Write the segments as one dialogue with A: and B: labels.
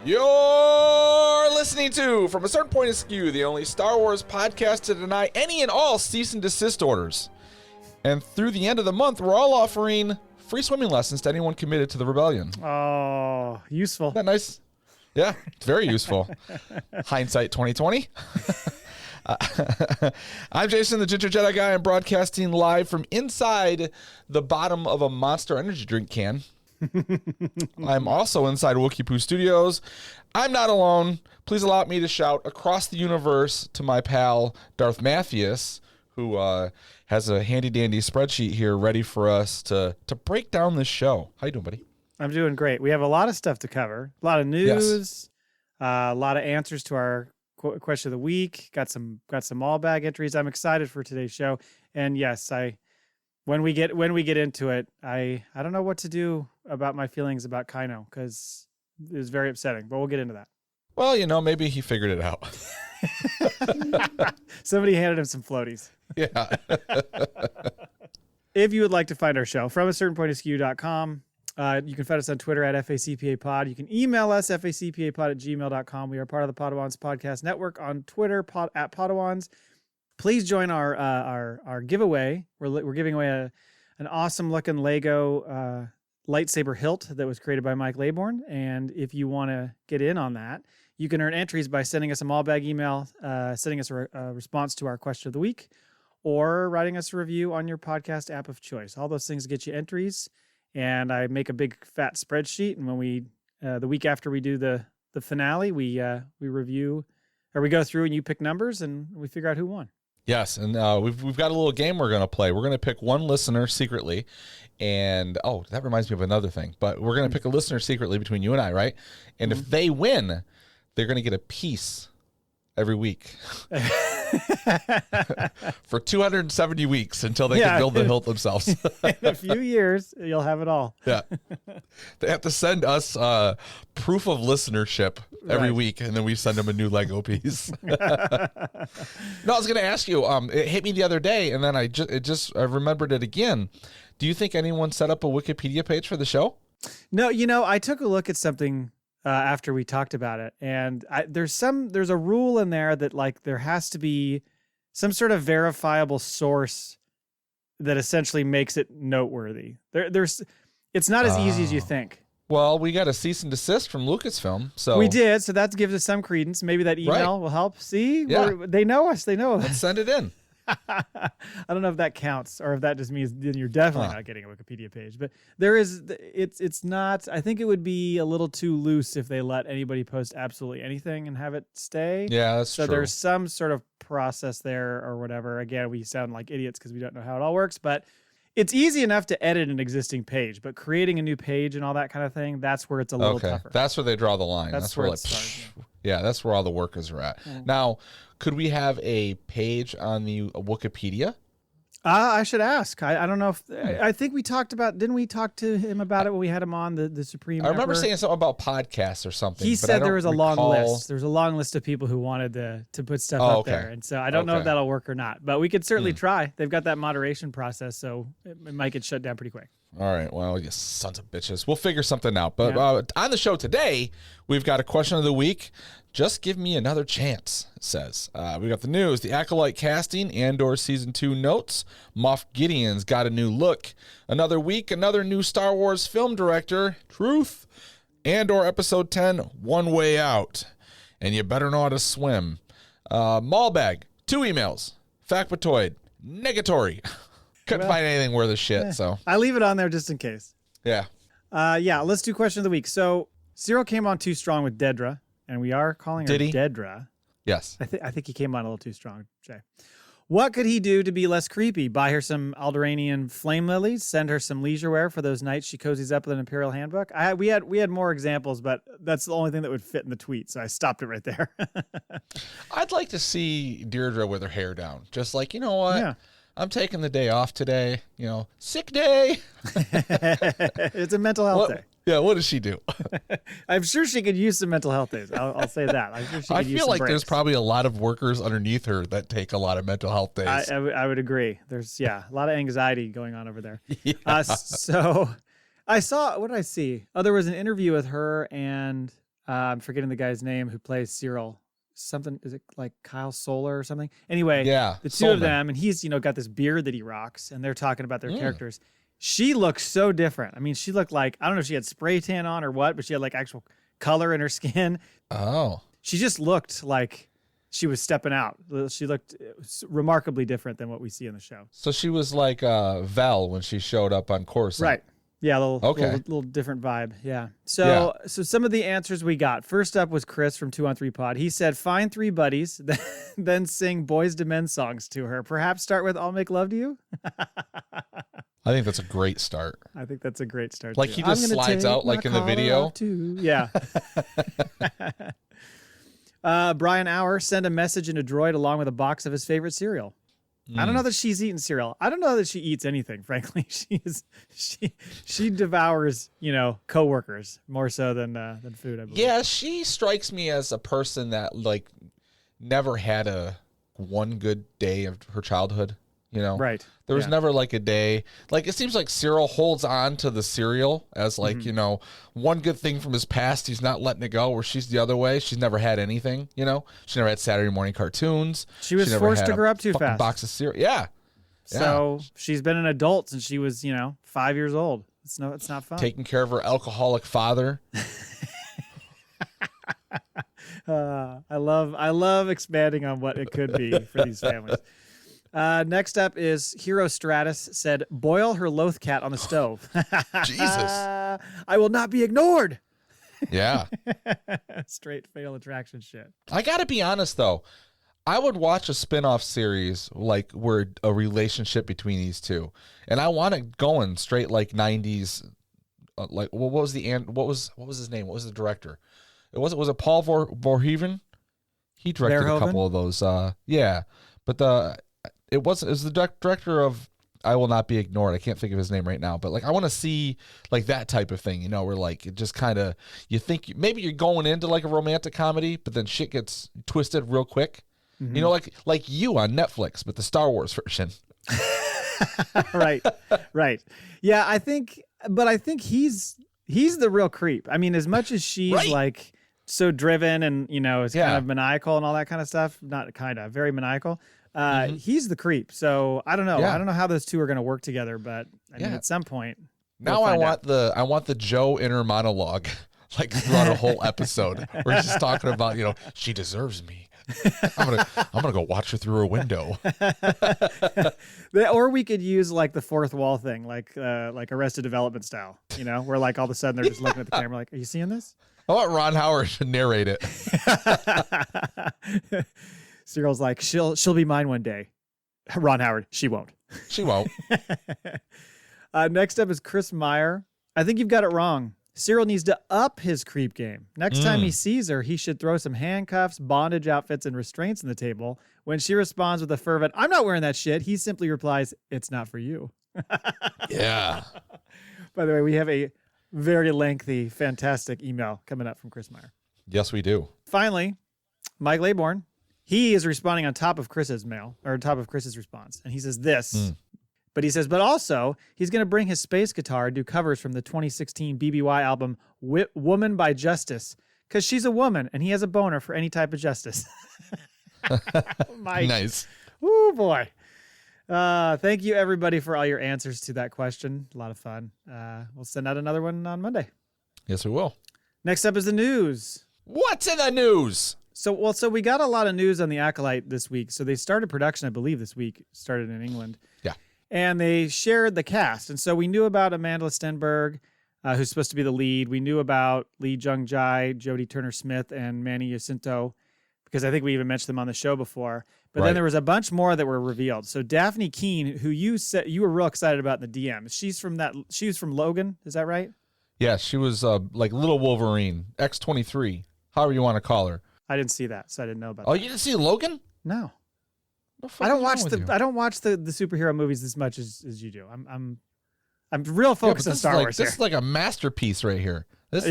A: You're listening to From a Certain Point of Skew, the only Star Wars podcast to deny any and all cease and desist orders. And through the end of the month, we're all offering free swimming lessons to anyone committed to the rebellion.
B: Oh, useful.
A: Isn't that nice? Yeah, it's very useful. Hindsight 2020. I'm Jason, the Ginger Jedi Guy. I'm broadcasting live from inside the bottom of a Monster Energy drink can. I'm also inside Wookiee Poo Studios. I'm not alone. Please allow me to shout across the universe to my pal Darth Mathias, who has a handy-dandy spreadsheet here ready for us to break down this show. How you doing, buddy?
B: I'm doing great. We have a lot of stuff to cover. A lot of news, a lot of answers to our question of the week. Got some Maul Bag entries. I'm excited for today's show. And yes, when we get into it, I don't know what to do about my feelings about Kino, because it was very upsetting, but we'll get into that.
A: Well, maybe he figured it out.
B: Somebody handed him some floaties.
A: Yeah.
B: If you would like to find our show, from a certain point of skew.com. You can find us on Twitter at FACPApod. You can email us, facpapod@gmail.com. We are part of the Podawans Podcast Network on Twitter, at Podawans. Please join our giveaway. We're giving away an awesome-looking Lego lightsaber hilt that was created by Mike Laybourne. And if you want to get in on that, you can earn entries by sending us a Maul Bag email, sending us a response to our question of the week, or writing us a review on your podcast app of choice. All those things get you entries. And I make a big fat spreadsheet, and when we the week after we do the finale, we review, or we go through and you pick numbers and we figure out who won. Yes,
A: and we've got a little game we're going to play. We're going to pick one listener secretly, and that reminds me of another thing. But we're going to pick a listener secretly between you and I, right? And if they win, they're going to get a piece every week. For 270 weeks until they can build the hilt themselves.
B: In a few years, you'll have it all.
A: Yeah. They have to send us proof of listenership every week, and then we send them a new Lego piece. No, I was going to ask you, it hit me the other day, and then I remembered it again. Do you think anyone set up a Wikipedia page for the show?
B: No, I took a look at something after we talked about it, and there's a rule in there that there has to be some sort of verifiable source that essentially makes it noteworthy. It's not as easy as you think.
A: Well, we got a cease and desist from Lucasfilm, so
B: we did. So that gives us some credence. Maybe that email will help. See, they know us. They know us.
A: Let's send it in.
B: I don't know if that counts, or if that just means then you're definitely not getting a Wikipedia page. But it's not. I think it would be a little too loose if they let anybody post absolutely anything and have it stay.
A: Yeah, that's true.
B: So there's some sort of process there or whatever. Again, we sound like idiots because we don't know how it all works, but it's easy enough to edit an existing page. But creating a new page and all that kind of thing, that's where it's a little tougher.
A: That's where they draw the line. That's where it starts. Yeah, that's where all the workers are at. Now, could we have a page on the Wikipedia?
B: I should ask. I don't know if I think we talked about. Didn't we talk to him about it when we had him on the Supreme?
A: I remember saying something about podcasts or something.
B: He said there was a long list. There was a long list of people who wanted to put stuff up there, and so I don't know if that'll work or not. But we could certainly try. They've got that moderation process, so it might get shut down pretty quick.
A: All right. Well, you sons of bitches. We'll figure something out. But on the show today, we've got a question of the week. Just give me another chance, it says. We got the news, the Acolyte casting, Andor Season 2 notes, Moff Gideon's got a new look. Another week, another new Star Wars film director, truth. Andor Episode 10, One Way Out. And you better know how to swim. Maul Bag, 2 emails. Factoid, negatory. Couldn't find anything worth a shit, so.
B: I leave it on there just in case.
A: Yeah.
B: Let's do question of the week. So, Syril came on too strong with Dedra, and we are calling her Dedra.
A: Yes.
B: I think he came on a little too strong, Jay. What could he do to be less creepy? Buy her some Alderaanian flame lilies, send her some leisure wear for those nights she cozies up with an Imperial handbook. We had more examples, but that's the only thing that would fit in the tweet, so I stopped it right there.
A: I'd like to see Deirdre with her hair down. Just like, you know what?
B: Yeah.
A: I'm taking the day off today, sick day.
B: It's a mental health day.
A: Yeah, what does she do?
B: I'm sure she could use some mental health days. I'll say that. I'm sure she
A: I
B: could use
A: feel
B: some
A: like
B: breaks.
A: there's probably a lot of workers underneath her that take a lot of mental health days.
B: I would agree. There's, a lot of anxiety going on over there.
A: Yeah.
B: So I saw, what did I see? Oh, there was an interview with her and I'm forgetting the guy's name who plays Syril. Something, is it like Kyle Solar or something? Anyway,
A: Yeah,
B: the two of them, and he's, got this beard that he rocks, and they're talking about their characters. She looks so different. I mean, she looked like, I don't know if she had spray tan on or what, but she had like actual color in her skin.
A: Oh.
B: She just looked like she was stepping out. She looked remarkably different than what we see in the show.
A: So she was like Val when she showed up on Coruscant.
B: Right. Yeah, little different vibe. Yeah. So some of the answers we got. First up was Chris from 2 on 3 Pod. He said, find 3 buddies, then sing Boys to Men songs to her. Perhaps start with I'll Make Love to You.
A: I think that's a great start.
B: I think that's a great start.
A: Like he just slides out like in the video.
B: Yeah. Brian Auer sent a message in a droid along with a box of his favorite cereal. I don't know that she's eaten cereal. I don't know that she eats anything, frankly. She devours, coworkers more so than food, I believe.
A: Yeah, she strikes me as a person that like never had a one good day of her childhood,
B: Right.
A: There was never like a day. Like it seems like Syril holds on to the cereal as like, one good thing from his past. He's not letting it go, where she's the other way. She's never had anything, She never had Saturday morning cartoons.
B: She was forced to grow up too fast.
A: Box of cereal. Yeah.
B: So she's been an adult since she was, 5 years old. It's not fun.
A: Taking care of her alcoholic father.
B: I love expanding on what it could be for these families. Next up is Hero Stratus said, boil her loath cat on the stove.
A: Jesus.
B: I will not be ignored.
A: Yeah.
B: Straight Fatal Attraction shit.
A: I got to be honest, though. I would watch a spin-off series like where a relationship between these two. And I want it going straight like 90s. What was his name? What was the director? Was it Paul Verhoeven? He directed a couple of those. But it was the director of I Will Not Be Ignored. I can't think of his name right now, but like I want to see like that type of thing, where like it just kind of you think maybe you're going into like a romantic comedy, but then shit gets twisted real quick.
B: Mm-hmm.
A: Like You on Netflix, but the Star Wars version.
B: Right. Yeah, I think he's the real creep. I mean, as much as she's like so driven and is kind of maniacal and all that kind of stuff, not kind of, very maniacal. He's the creep. So I don't know. I don't know how those two are going to work together, but I mean, at some point.
A: Now I want the Joe inner monologue, like throughout a whole episode, where he's just talking about, she deserves me. I'm gonna go watch her through her window.
B: Or we could use like the fourth wall thing, like Arrested Development style, where like all of a sudden they're just looking at the camera, like, "Are you seeing this?"
A: I want Ron Howard to narrate it.
B: Cyril's like, she'll be mine one day. Ron Howard, she won't.
A: She won't.
B: Next up is Chris Meyer. I think you've got it wrong. Syril needs to up his creep game. Next time he sees her, he should throw some handcuffs, bondage outfits, and restraints on the table. When she responds with a fervent, "I'm not wearing that shit," he simply replies, "It's not for you."
A: Yeah.
B: By the way, we have a very lengthy, fantastic email coming up from Chris Meyer.
A: Yes, we do.
B: Finally, Mike Laybourne. He is responding on top of Chris's mail, or top of Chris's response. And he says this, but he says, but also he's going to bring his space guitar and do covers from the 2016 BBY album, Woman by Justice, because she's a woman and he has a boner for any type of justice. Mike.
A: Nice.
B: Oh boy. Thank you everybody for all your answers to that question. A lot of fun. We'll send out another one on Monday.
A: Yes, we will.
B: Next up is the news.
A: What's in the news?
B: So we got a lot of news on the Acolyte this week. So they started production, I believe, this week. Started in England. Yeah. And they shared the cast. And so we knew about Amanda Stenberg, who's supposed to be the lead. We knew about Lee Jung-jae, Jodie Turner-Smith, and Manny Jacinto, because I think we even mentioned them on the show before. But then there was a bunch more that were revealed. So Daphne Keane, who you said you were real excited about in the DM, she was from Logan. Is that right?
A: Yeah, she was like Little Wolverine, X-23, however you want to call her.
B: I didn't see that, so I didn't know about that.
A: Oh, you didn't see Logan?
B: No. I don't watch the superhero movies as much as you do. I'm real focused on Star Wars here.
A: This is like a masterpiece right here.
B: This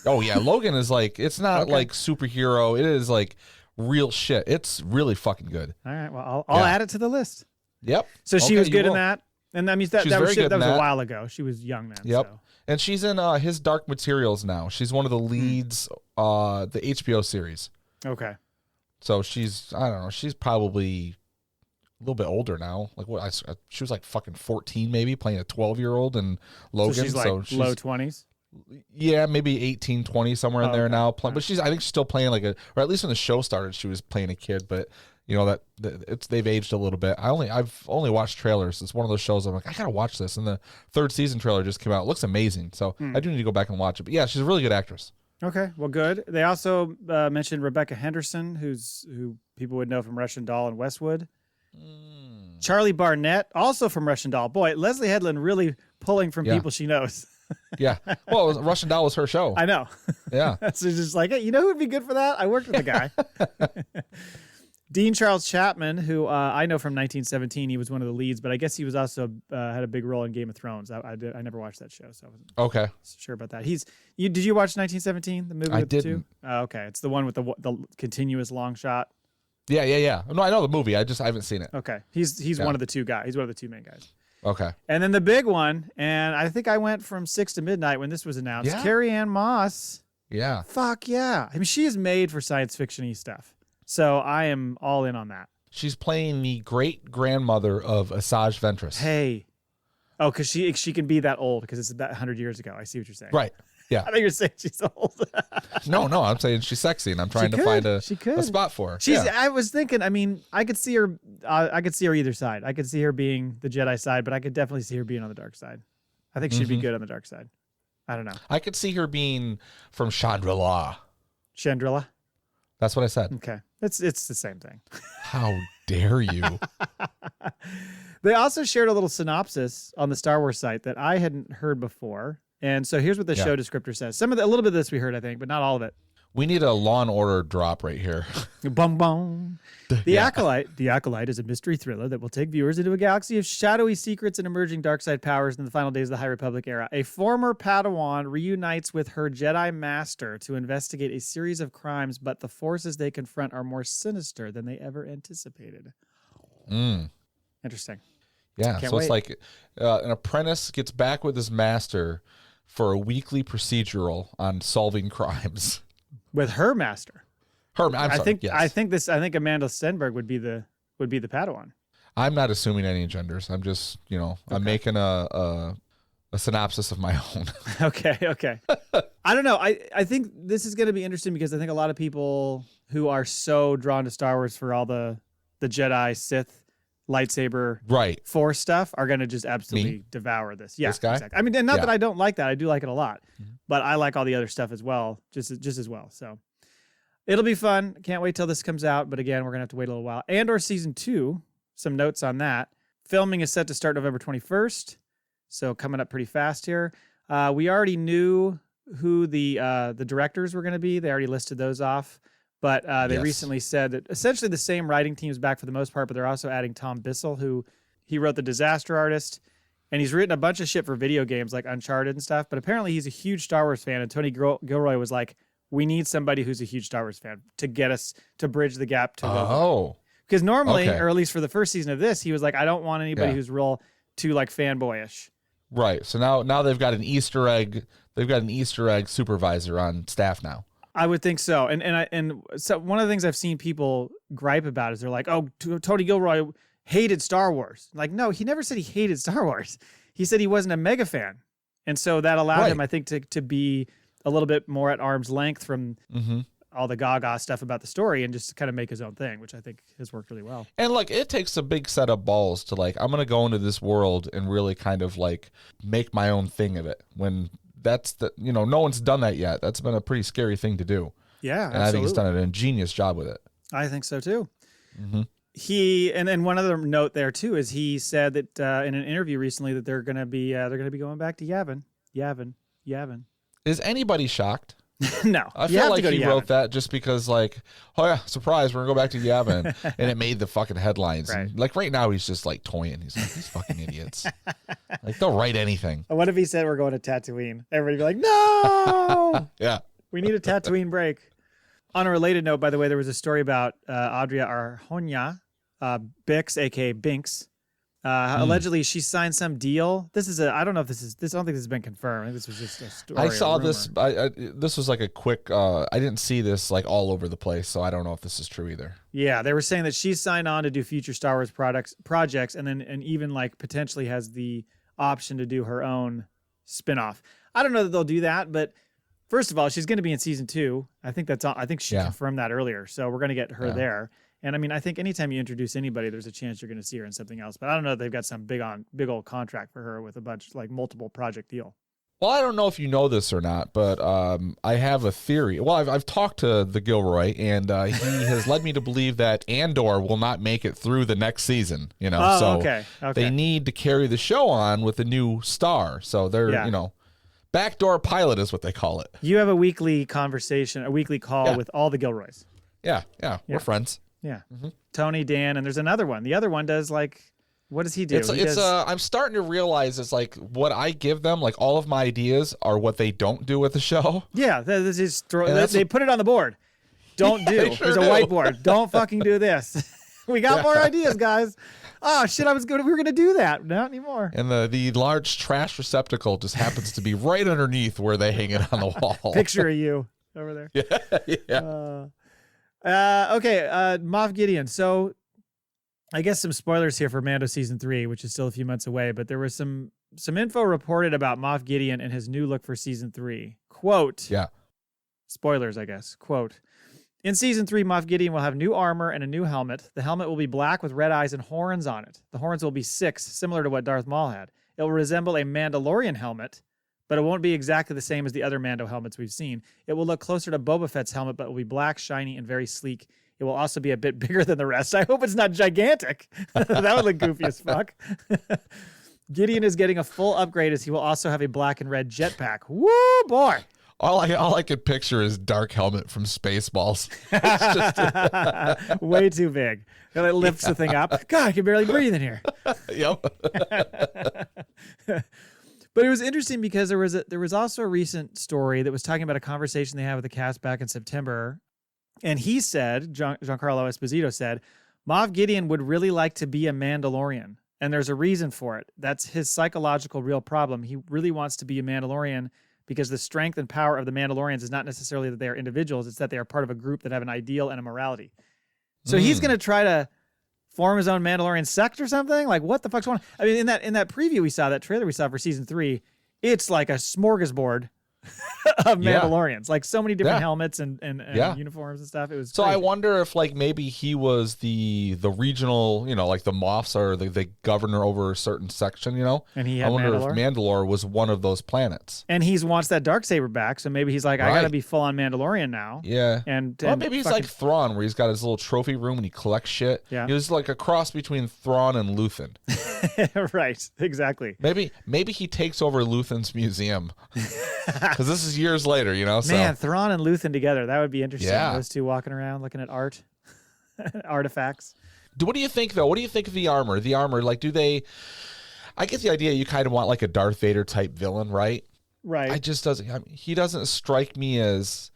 A: oh yeah, Logan is like, it's not like superhero. It is like real shit. It's really fucking good.
B: All right, well I'll add it to the list.
A: Yep.
B: So she was good in that, and I mean that was a while ago. She was young then.
A: Yep.
B: So.
A: And she's in his Dark Materials now. She's one of the leads, the HBO series.
B: Okay.
A: So she's, I don't know, she's probably a little bit older now. Like what? She was like fucking 14 maybe, playing a 12-year-old in Logan.
B: So she's like low 20s?
A: Yeah, maybe 18, 20, somewhere in there
B: okay.
A: now. But I think she's still playing like or at least when the show started, she was playing a kid. But you know they've aged a little bit. I've only watched trailers. It's one of those shows I'm like, I gotta watch this. And the 3rd season trailer just came out. It looks amazing. So I do need to go back and watch it. But yeah, she's a really good actress.
B: Okay, well, good. They also mentioned Rebecca Henderson, who people would know from Russian Doll and Westwood. Charlie Barnett, also from Russian Doll. Boy, Leslie Headland really pulling from people she knows.
A: Yeah. Well, Russian Doll was her show.
B: I know.
A: Yeah.
B: So just like, hey, you know who would be good for that? I worked with the guy. Dean Charles Chapman, who I know from 1917, he was one of the leads, but I guess he was also had a big role in Game of Thrones. I never watched that show, so I wasn't sure about that. Did you watch 1917, the movie?
A: I
B: with the
A: didn't.
B: two? Oh, okay, it's the one with the continuous long shot.
A: Yeah. No, I know the movie. I haven't seen it.
B: Okay, he's one of the two guys. He's one of the two main guys.
A: Okay.
B: And then the big one, and I think I went from 6 to midnight when this was announced.
A: Yeah.
B: Carrie Ann Moss.
A: Yeah.
B: Fuck yeah! I mean, she is made for science fiction-y stuff, so I am all in on that.
A: She's playing the great grandmother of Asajj Ventress.
B: Hey. Oh, because she can be that old because it's about 100 years ago. I see what you're saying.
A: Right. Yeah.
B: I think you're saying she's old.
A: No, I'm saying she's sexy, and I'm trying to find a spot for her.
B: I was thinking. I mean, I could see her. I could see her either side. I could see her being the Jedi side, but I could definitely see her being on the dark side. I think she'd be good on the dark side. I don't know.
A: I could see her being from Chandrila.
B: Chandrila.
A: That's what I said.
B: Okay, it's the same thing.
A: How dare you?
B: They also shared a little synopsis on the Star Wars site that I hadn't heard before. And so here's what the show descriptor says. A little bit of this we heard, I think, but not all of it.
A: We need a Law and Order drop right here.
B: Bum bum. The Acolyte is a mystery thriller that will take viewers into a galaxy of shadowy secrets and emerging dark side powers in the final days of the High Republic era. A former Padawan reunites with her Jedi master to investigate a series of crimes, but the forces they confront are more sinister than they ever anticipated. Interesting.
A: Yeah,
B: Can't
A: so
B: wait.
A: it's like an apprentice gets back with his master for a weekly procedural on solving crimes.
B: With her master.
A: I think
B: Amanda Stenberg would be the Padawan.
A: I'm not assuming any genders. I'm just, I'm making a synopsis of my own.
B: Okay. I don't know. I think this is going to be interesting because I think a lot of people who are so drawn to Star Wars for all the Jedi, Sith, lightsaber, Force stuff are going to just absolutely devour this. Yeah,
A: this guy?
B: Exactly. I mean, and not that I don't like that. I do like it a lot, but I like all the other stuff as well, just as well. So it'll be fun. Can't wait till this comes out. But again, we're going to have to wait a little while. Andor season 2, some notes on that. Filming is set to start November 21st. So coming up pretty fast here. We already knew who the directors were going to be. They already listed those off. But they recently said that essentially the same writing team is back for the most part, but they're also adding Tom Bissell, who he wrote The Disaster Artist, and he's written a bunch of shit for video games like Uncharted and stuff. But apparently he's a huge Star Wars fan, and Tony Gilroy was like, we need somebody who's a huge Star Wars fan to get us to bridge the gap to because normally, or at least for the first season of this, he was like, I don't want anybody who's real too like fanboyish.
A: Right. So now they've got an Easter egg. They've got an Easter egg supervisor on staff now.
B: I would think so. And so one of the things I've seen people gripe about is they're like, oh, Tony Gilroy hated Star Wars. Like, no, he never said he hated Star Wars. He said he wasn't a mega fan. And so that allowed him, I think, to be a little bit more at arm's length from all the gaga stuff about the story and just kind of make his own thing, which I think has worked really well.
A: And like, it takes a big set of balls to like, I'm going to go into this world and really kind of like make my own thing of it when no one's done that yet. That's been a pretty scary thing to do.
B: Yeah,
A: and absolutely. I think he's done an ingenious job with it.
B: I think so too. He and one other note there too is he said that in an interview recently that they're going to be going back to Yavin.
A: Is anybody shocked?
B: No,
A: I feel like he wrote that just because, like, oh yeah, surprise, we're gonna go back to Yavin, and it made the fucking headlines.
B: Right.
A: And, like right now, he's just like toying. He's like, these fucking idiots. Like they'll write anything.
B: What if he said we're going to Tatooine? Everybody'd be like, no.
A: Yeah,
B: we need a Tatooine break. On a related note, by the way, there was a story about Adria Arjona, Bix, aka Binks, Allegedly, she signed some deal. I don't know if this is. I don't think this has been confirmed. I think this was just a story.
A: I saw
B: rumor.
A: this. This was like a quick. I didn't see this like all over the place, so I don't know if this is true either.
B: Yeah, they were saying that she's signed on to do future Star Wars projects, and even like potentially has the option to do her own spinoff. I don't know that they'll do that, but first of all, she's going to be in season 2. I think she confirmed that earlier, so we're going to get her there. And I mean, I think anytime you introduce anybody, there's a chance you're going to see her in something else. But I don't know if they've got some big old contract for her with a bunch like multiple project deal.
A: Well, I don't know if you know this or not, but I have a theory. Well, I've talked to the Gilroy, and he has led me to believe that Andor will not make it through the next season.
B: Okay.
A: They need to carry the show on with a new star. So they're backdoor pilot is what they call it.
B: You have a weekly conversation, a weekly call with all the Gilroys.
A: Yeah, we're friends.
B: Yeah. Mm-hmm. Tony, Dan, and there's another one. The other one does what does he do?
A: I'm starting to realize it's like what I give them, like all of my ideas are what they don't do with the show.
B: Yeah, they put it on the board. Don't do. There's a whiteboard. Don't fucking do this. We got more ideas, guys. Oh shit! We were gonna do that. Not anymore.
A: And the large trash receptacle just happens to be right underneath where they hang it on the wall.
B: Picture of you over there.
A: Yeah.
B: Okay, Moff Gideon. So I guess some spoilers here for Mando season 3, which is still a few months away, but there was some info reported about Moff Gideon and his new look for season 3. Quote.
A: Yeah.
B: Spoilers, I guess. Quote. In season 3, Moff Gideon will have new armor and a new helmet. The helmet will be black with red eyes and horns on it. The horns will be 6, similar to what Darth Maul had. It will resemble a Mandalorian helmet, but it won't be exactly the same as the other Mando helmets we've seen. It will look closer to Boba Fett's helmet, but it will be black, shiny, and very sleek. It will also be a bit bigger than the rest. I hope it's not gigantic. That would look goofy as fuck. Gideon is getting a full upgrade as he will also have a black and red jetpack. Woo, boy.
A: All I could picture is Dark Helmet from Spaceballs.
B: It's just way too big. And it lifts the thing up. God, I can barely breathe in here.
A: Yep.
B: But it was interesting because there was also a recent story that was talking about a conversation they had with the cast back in September. And he said, Giancarlo Esposito said, Moff Gideon would really like to be a Mandalorian. And there's a reason for it. That's his psychological real problem. He really wants to be a Mandalorian because the strength and power of the Mandalorians is not necessarily that they are individuals. It's that they are part of a group that have an ideal and a morality. So he's going to try to form his own Mandalorian sect or something? Like, what the fuck's going on? I mean, in that preview we saw, that trailer we saw for season 3, it's like a smorgasbord of Mandalorians, like so many different helmets and uniforms and stuff. It was
A: so
B: crazy.
A: I wonder if like maybe he was the regional, like the Moffs are the governor over a certain section,
B: And he had
A: I wonder
B: Mandalore?
A: if Mandalore was one of those planets.
B: And he wants that Darksaber back, so maybe he's like, I gotta be full on Mandalorian now.
A: Yeah.
B: And
A: maybe he's like Thrawn, where he's got his little trophy room and he collects shit.
B: Yeah.
A: He was like a cross between Thrawn and Luthen.
B: Right, exactly.
A: Maybe he takes over Luthen's museum. Because this is years later, So.
B: Man, Thrawn and Luthen together, that would be interesting.
A: Yeah.
B: Those two walking around looking at art, artifacts.
A: What do you think, though? What do you think of the armor? The armor, like, do they... I get the idea you kind of want like a Darth Vader type villain, right?
B: Right.
A: He doesn't strike me as...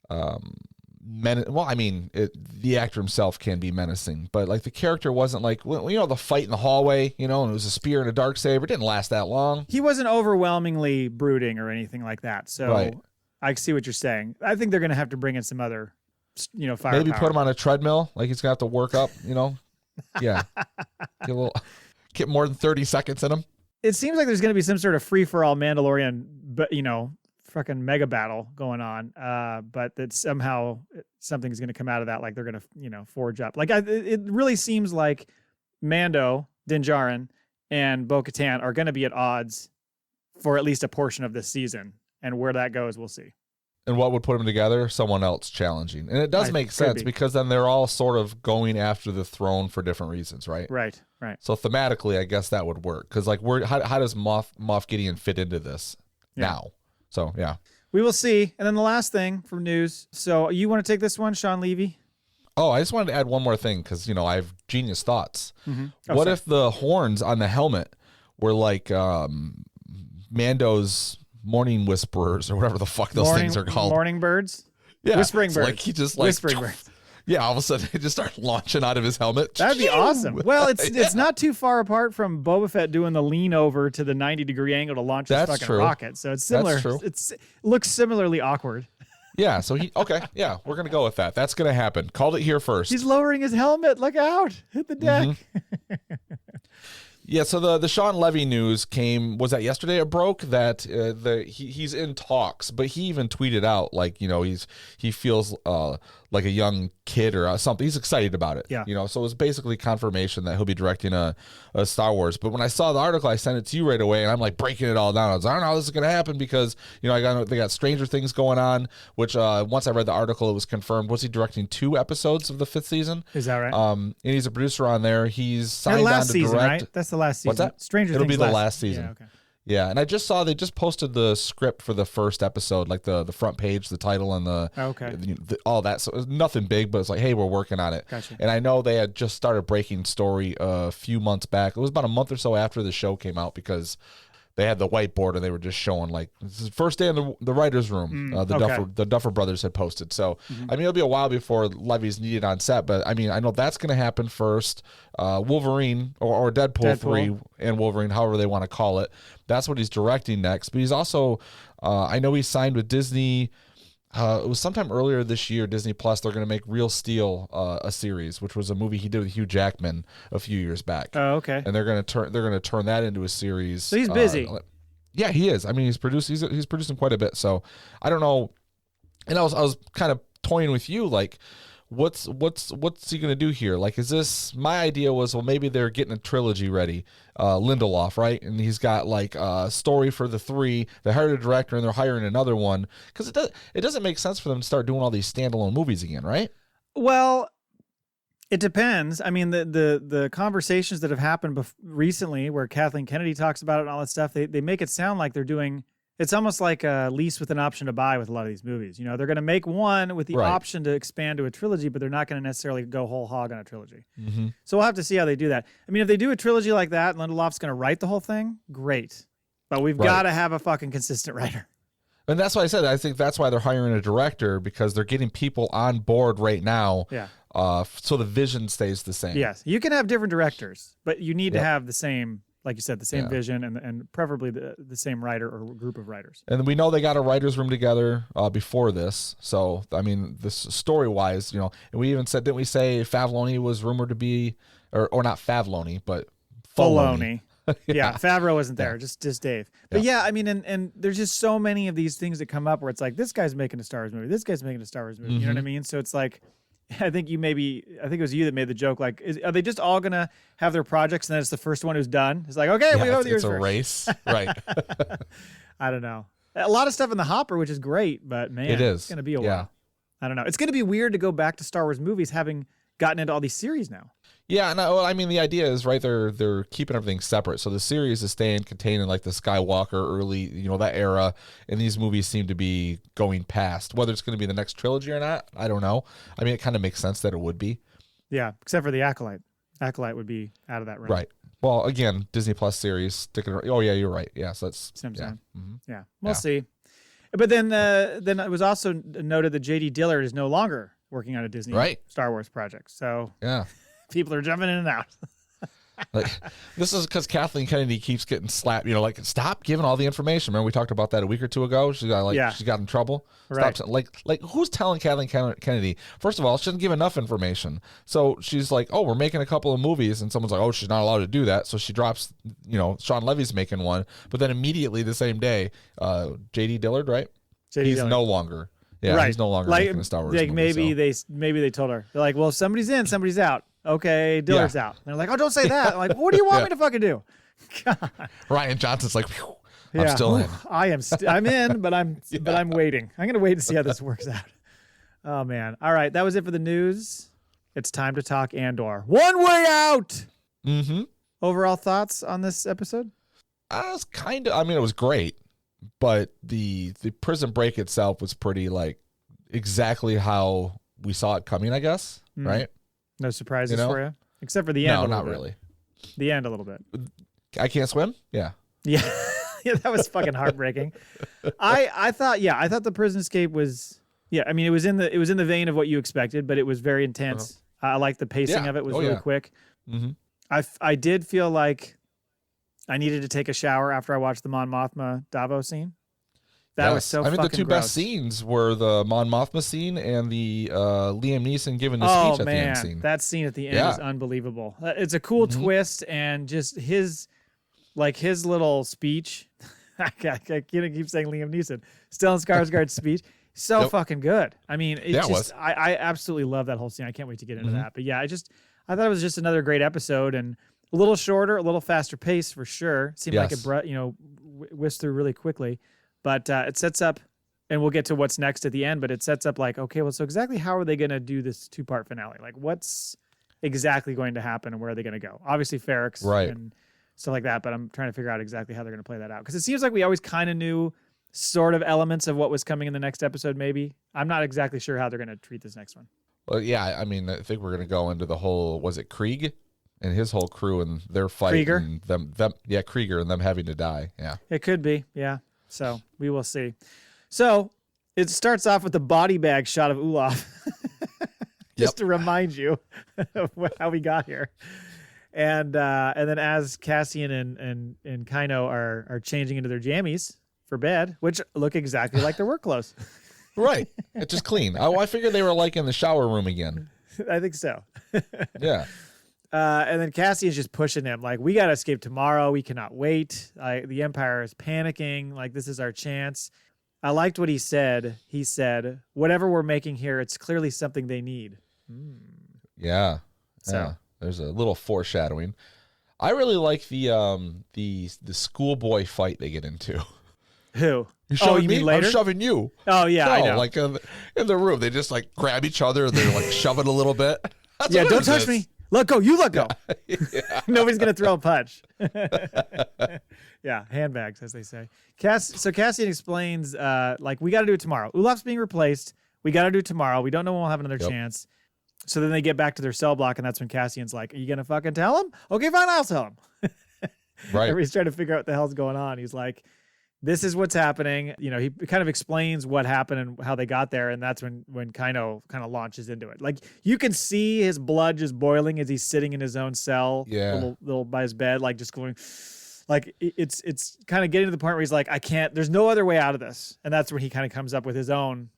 A: well, I mean, the actor himself can be menacing, but like the character wasn't like, the fight in the hallway, and it was a spear and a darksaber. It didn't last that long.
B: He wasn't overwhelmingly brooding or anything like that. So
A: right.
B: I see what you're saying. I think they're going to have to bring in some other, firepower.
A: Maybe put him on a treadmill, like he's going to have to work up, Yeah. Get more than 30 seconds in him.
B: It seems like there's going to be some sort of free-for-all Mandalorian, but fucking mega battle going on, but that somehow something's going to come out of that, like they're going to forge up. Like it really seems like Mando, Din Djarin, and Bo-Katan are going to be at odds for at least a portion of this season, and where that goes, we'll see.
A: And what would put them together? Someone else challenging, and it does make sense because then they're all sort of going after the throne for different reasons, right?
B: Right.
A: So thematically, I guess that would work because like how does Moff Gideon fit into this now? So, yeah. We
B: will see. And then the last thing from news. So you want to take this one, Sean Levy?
A: Oh, I just wanted to add one more thing because, I have genius thoughts.
B: Mm-hmm.
A: What if the horns on the helmet were like Mando's morning whisperers or whatever the fuck those things are called?
B: Morning birds?
A: Yeah.
B: Whispering birds.
A: Like he just
B: Whispering birds.
A: Yeah, all of a sudden they just start launching out of his helmet.
B: That'd be awesome. Well, it's not too far apart from Boba Fett doing the lean over to the 90-degree angle to launch his fucking rocket. So it's similar.
A: That's true.
B: It looks similarly awkward.
A: Yeah, so yeah, we're going to go with that. That's going to happen. Called it here first.
B: He's lowering his helmet. Look out. Hit the deck.
A: Mm-hmm. Yeah, so the Sean Levy news was that yesterday it broke that he's in talks, but he even tweeted out like, he feels like a young kid or something. He's excited about it.
B: Yeah.
A: So it was basically confirmation that he'll be directing a Star Wars. But when I saw the article, I sent it to you right away, and I'm like breaking it all down. I was like, I don't know how this is going to happen because, they got Stranger Things going on, which once I read the article, it was confirmed. Was he directing 2 episodes of the 5th season?
B: Is that right?
A: And he's a producer on there. He's signed on to
B: season,
A: direct.
B: Right? That's the last season.
A: What's that?
B: Stranger
A: It'll
B: Things
A: be the last season.
B: Yeah, okay.
A: Yeah, and I just saw they just posted the script for the first episode, like the front page, the title, and all that. So it was nothing big, but it's like, hey, we're working on it.
B: Gotcha.
A: And I know they had just started breaking story a few months back. It was about a month or so after the show came out because they had the whiteboard and they were just showing like this is the first day in the writers' room. The Duffer Brothers had posted. So I mean, it'll be a while before Levy's needed on set, but I mean, I know that's going to happen first. Wolverine or Deadpool 3 and Wolverine, however they want to call it. That's what he's directing next. But he's also, I know he signed with Disney. It was sometime earlier this year, Disney Plus. They're going to make Real Steel a series, which was a movie he did with Hugh Jackman a few years back.
B: Oh, okay.
A: And they're going to turn that into a series.
B: So he's busy.
A: Yeah, he is. I mean, he's producing quite a bit. So I don't know. And I was kind of toying with you, like, what's he going to do here? Like, is this, my idea was, well, maybe they're getting a trilogy ready, Lindelof, right? And he's got like a story for the 3. They hired a director and they're hiring another one because it doesn't make sense for them to start doing all these standalone movies again, right? Well,
B: it depends. I mean, the conversations that have happened recently where Kathleen Kennedy talks about it and all that stuff, they make it sound like they're doing, it's almost like a lease with an option to buy with a lot of these movies. They're going to make one with the option to expand to a trilogy, but they're not going to necessarily go whole hog on a trilogy.
A: Mm-hmm.
B: So we'll have to see how they do that. I mean, if they do a trilogy like that, Lindelof's going to write the whole thing, great. But we've got to have a fucking consistent writer.
A: And that's why I said, I think that's why they're hiring a director, because they're getting people on board right now.
B: Yeah.
A: So the vision stays the same.
B: Yes. You can have different directors, but you need to have the same, like you said, the same vision and preferably the same writer or group of writers.
A: And we know they got a writer's room together before this. So, I mean, this story-wise, and we even said, didn't we say Favloni was rumored to be, or not Favloni, but
B: Filoni. Yeah, Favreau wasn't there, just Dave. But yeah, I mean, and there's just so many of these things that come up where it's like, this guy's making a Star Wars movie, this guy's making a Star Wars movie, you know what I mean? So it's like, I think it was you that made the joke, like, are they just all going to have their projects and then it's the first one who's done? It's like, okay, we go the
A: it's a race, right?
B: I don't know. A lot of stuff in the hopper, which is great, but man, it's going to be a while. I don't know. It's going to be weird to go back to Star Wars movies having gotten into all these series now.
A: Yeah, and I mean, the idea is, right, they're keeping everything separate. So the series is staying contained in like the Skywalker early, that era, and these movies seem to be going past. Whether it's going to be the next trilogy or not, I don't know. I mean, it kind of makes sense that it would be.
B: Yeah, except for the Acolyte. Acolyte would be out of that realm.
A: Right. Well, again, Disney Plus series sticking around. Oh, yeah, you're right. Yeah, so that's...
B: Same.
A: Mm-hmm.
B: Yeah, we'll see. But then it was also noted that J.D. Dillard is no longer working on a Disney Star Wars project. So...
A: Yeah.
B: People are jumping in and out.
A: Like, this is because Kathleen Kennedy keeps getting slapped. Like, stop giving all the information. Remember we talked about that a week or two ago? She got in trouble.
B: Right.
A: Stop. Like who's telling Kathleen Kennedy? First of all, she doesn't give enough information. So she's like, oh, we're making a couple of movies, and someone's like, oh, she's not allowed to do that. So she drops. Sean Levy's making one, but then immediately the same day, J.D. Dillard, right? He's no longer. Yeah, he's no longer making a Star Wars movie.
B: Maybe they told her. They're like, well, if somebody's in, somebody's out. Okay, Dillard's out. And they're like, oh, don't say that. I'm like, what do you want me to fucking do? God.
A: Ryan Johnson's like, I'm still in.
B: I'm in, but I'm waiting. I'm gonna wait to see how this works out. Oh man. All right, that was it for the news. It's time to talk Andor. One way out.
A: Mm-hmm.
B: Overall thoughts on this episode?
A: It was great, but the prison break itself was pretty like exactly how we saw it coming, I guess. Right?
B: No surprises for you? Except for the end.
A: No, not really.
B: The end a little bit.
A: I can't swim? Yeah.
B: Yeah, that was fucking heartbreaking. I thought the prison escape was Yeah, I mean, it was in the vein of what you expected, but it was very intense. I like the pacing of it. Was really quick.
A: Mm-hmm.
B: I did feel like I needed to take a shower after I watched the Mon Mothma Davos scene. That was so. I mean,
A: the two
B: gross.
A: best scenes were the Mon Mothma scene and the Liam Neeson giving the speech at the end scene.
B: That scene at the end is unbelievable. It's a cool twist, and just his little speech. I can't keep saying Liam Neeson. Stellan Skarsgård's speech. So fucking good. I mean, I absolutely love that whole scene. I can't wait to get into that. But yeah, I thought it was just another great episode, and a little shorter, a little faster pace for sure. Seemed like it whisked through really quickly. But it sets up, and we'll get to what's next at the end, but it sets up like, okay, well, so exactly how are they going to do this 2-part finale? Like, what's exactly going to happen, and where are they going to go? Obviously, Ferrex and stuff like that, but I'm trying to figure out exactly how they're going to play that out. Because it seems like we always kind of knew sort of elements of what was coming in the next episode, maybe. I'm not exactly sure how they're going to treat this next one.
A: Well, yeah, I mean, I think we're going to go into the whole, was it Krieg? And his whole crew and their fight.
B: Krieger?
A: And Krieger and them having to die. Yeah.
B: It could be, yeah. So we will see. So it starts off with the body bag shot of Olaf, just to remind you of how we got here. And then as Cassian and Kino are changing into their jammies for bed, which look exactly like their work clothes.
A: Right. It's just clean. I figured they were like in the shower room again.
B: I think so.
A: Yeah.
B: And then Cassian's just pushing him like, we got to escape tomorrow. We cannot wait. The Empire is panicking. Like, this is our chance. I liked what he said. He said, whatever we're making here, it's clearly something they need.
A: Yeah.
B: So
A: yeah. There's a little foreshadowing. I really like the schoolboy fight they get into.
B: Who?
A: You're shoving
B: you
A: me?
B: mean later?
A: I'm shoving you.
B: Oh, yeah,
A: no,
B: I know.
A: Like in the room, they just like grab each other and they're like shoving a little bit.
B: Yeah, don't touch me. Let go. You let go.
A: Yeah.
B: Nobody's going to throw a punch. Yeah, handbags, as they say. So Cassian explains, we got to do it tomorrow. Olaf's being replaced. We got to do it tomorrow. We don't know when we'll have another chance. So then they get back to their cell block, and that's when Cassian's like, are you going to fucking tell him? Okay, fine, I'll tell him.
A: Right.
B: Everybody's trying to figure out what the hell's going on. He's like, this is what's happening. You know, he kind of explains what happened and how they got there, and that's when Kino kind of launches into it. Like, you can see his blood just boiling as he's sitting in his own cell, little by his bed, like just going, like it's kind of getting to the point where he's like, I can't. There's no other way out of this, and that's when he kind of comes up with his own,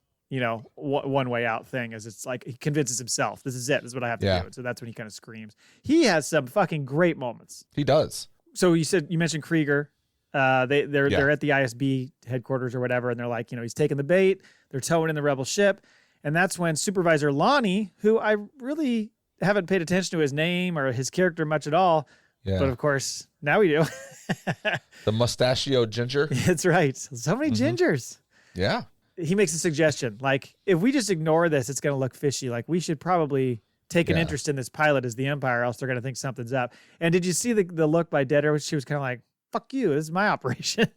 B: one way out thing. As it's like he convinces himself, this is it. This is what I have to do. So that's when he kind of screams. He has some fucking great moments.
A: He does.
B: So you mentioned Krieger. They're at the ISB headquarters or whatever, and they're like, he's taking the bait. They're towing in the rebel ship, and that's when Supervisor Lonni, who I really haven't paid attention to his name or his character much at all, but of course now we do.
A: The mustachio ginger.
B: That's right. So many gingers.
A: Yeah.
B: He makes a suggestion, like, if we just ignore this, it's going to look fishy. Like, we should probably take an interest in this pilot as the Empire, else they're going to think something's up. And did you see the look by Dedra? She was kind of like, fuck you, this is my operation.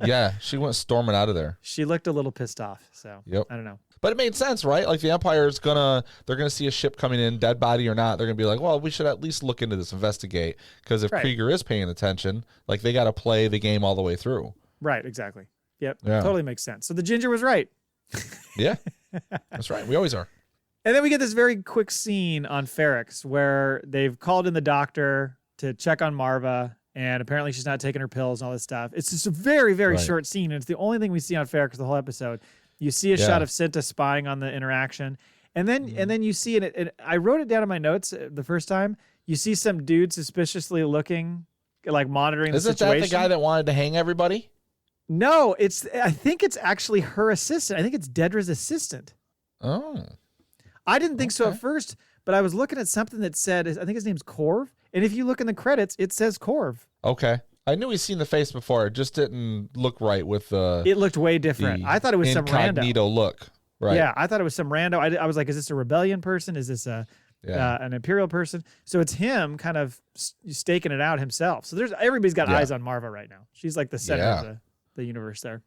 A: Yeah, she went storming out of there.
B: She looked a little pissed off, so I don't know.
A: But it made sense, right? Like, the Empire's they're gonna see a ship coming in, dead body or not, they're gonna be like, well, we should at least look into this, investigate, because if Krieger is paying attention, like, they got to play the game all the way through.
B: Right, exactly. Yep, totally makes sense. So the ginger was right.
A: Yeah, that's right. We always are.
B: And then we get this very quick scene on Ferrex where they've called in the doctor to check on Marva, and apparently she's not taking her pills and all this stuff. It's just a very, very short scene, and it's the only thing we see on Ferrex the whole episode. You see a shot of Cinta spying on the interaction, and then you see it. I wrote it down in my notes the first time. You see some dude suspiciously looking, like monitoring the situation.
A: Isn't that the guy that wanted to hang everybody?
B: No, I think it's actually her assistant. I think it's Dedra's assistant.
A: Oh.
B: I didn't think so at first, but I was looking at something that said, I think his name's Corv. And if you look in the credits, it says Corv.
A: Okay. I knew he'd seen the face before. It just didn't look right with the...
B: It looked way different. I thought it was some rando.
A: Incognito look. Right.
B: Yeah, I thought it was some rando. I was like, is this a rebellion person? Is this an Imperial person? So it's him kind of staking it out himself. So everybody's got eyes on Marva right now. She's like the center of the universe there.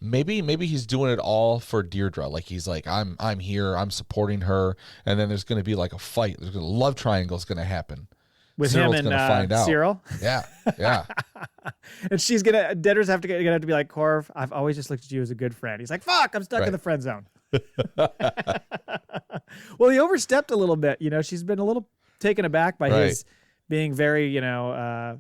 A: Maybe he's doing it all for Deirdre. Like, he's like, I'm here, I'm supporting her, and then there's going to be like a fight. There's a love triangle is going to happen
B: with
A: Syril's
B: him and
A: find out.
B: Syril.
A: Yeah.
B: And she's Dedra's gonna have to be like, Corv, I've always just looked at you as a good friend. He's like, fuck, I'm stuck in the friend zone. Well, he overstepped a little bit. She's been a little taken aback by his being very,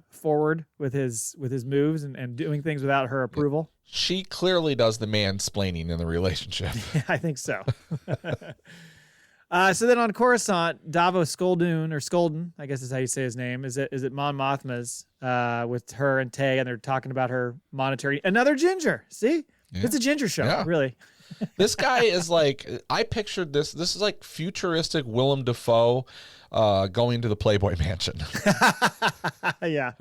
B: forward with his moves and doing things without her approval.
A: She clearly does the mansplaining in the relationship.
B: Yeah, I think so. So then on Coruscant, Davo Skolden, I guess is how you say his name, is it Mon Mothma's with her and Tay, and they're talking about her monetary. Another ginger. See? Yeah. It's a ginger show, really.
A: This guy is like, I pictured this. This is like futuristic Willem Dafoe going to the Playboy Mansion.
B: Yeah.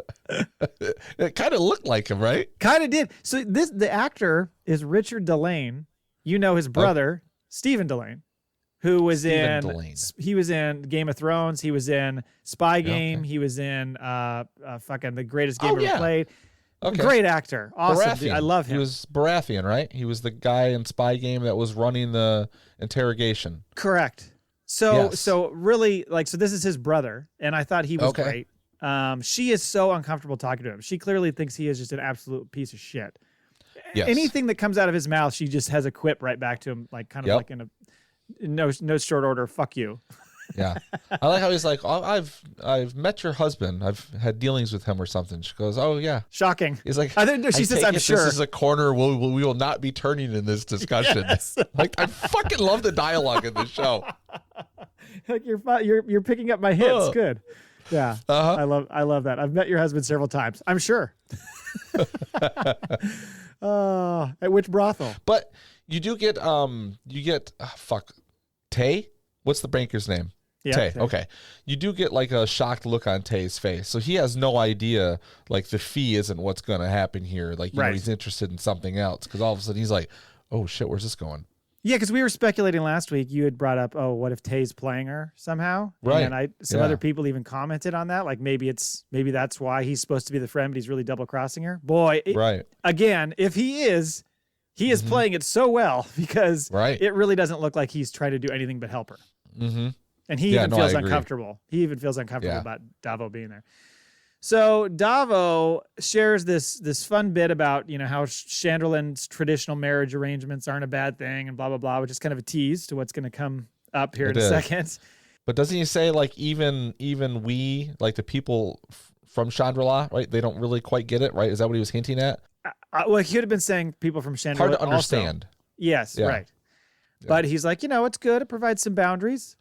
A: It kind of looked like him, right?
B: Kind of did. So the actor is Richard Delane. His brother, Stephen Delane, who was he was in Game of Thrones. He was in Spy Game. Okay. He was in fucking The Greatest Game Ever Played. Okay. Great actor. Awesome. Dude. I love him.
A: He was Baratheon, right? He was the guy in Spy Game that was running the interrogation.
B: Correct. So really, so this is his brother, and I thought he was great. She is so uncomfortable talking to him. She clearly thinks he is just an absolute piece of shit. Yes. Anything that comes out of his mouth, she just has a quip right back to him, like kind of like in a no short order, fuck you.
A: Yeah. I like how he's like, oh, I've met your husband. I've had dealings with him or something. She goes, oh, yeah.
B: Shocking.
A: He's like,
B: she says, I'm sure.
A: This is a corner we will not be turning in this discussion. Yes. Like, I fucking love the dialogue in this show.
B: Like you're picking up my hits. Good. Yeah. Uh-huh. I love that. I've met your husband several times. I'm sure. At which brothel?
A: But you do get Tay? What's the banker's name?
B: Yeah,
A: Tay. Okay. You do get like a shocked look on Tay's face. So he has no idea, like, the fee isn't what's going to happen here. Like, you know, he's interested in something else. Because all of a sudden he's like, oh, shit, where's this going?
B: Yeah, because we were speculating last week. You had brought up, oh, what if Tay's playing her somehow?
A: Right.
B: And some other people even commented on that. Like, maybe that's why he's supposed to be the friend, but he's really double-crossing her. Boy, again, if he is playing it so well, because it really doesn't look like he's trying to do anything but help her.
A: Mm-hmm.
B: And he even feels uncomfortable. He even feels uncomfortable about Davo being there. So Davo shares this fun bit about, how Chandlerland's traditional marriage arrangements aren't a bad thing and blah, blah, blah, which is kind of a tease to what's going to come up here in a second.
A: But doesn't he say, like, even we, like the people from Chandrila, right? They don't really quite get it, right? Is that what he was hinting at?
B: Well, he could have been saying people from Chandrila.
A: Hard to understand.
B: Also. Yes, right. Yeah. But he's like, it's good. It provides some boundaries.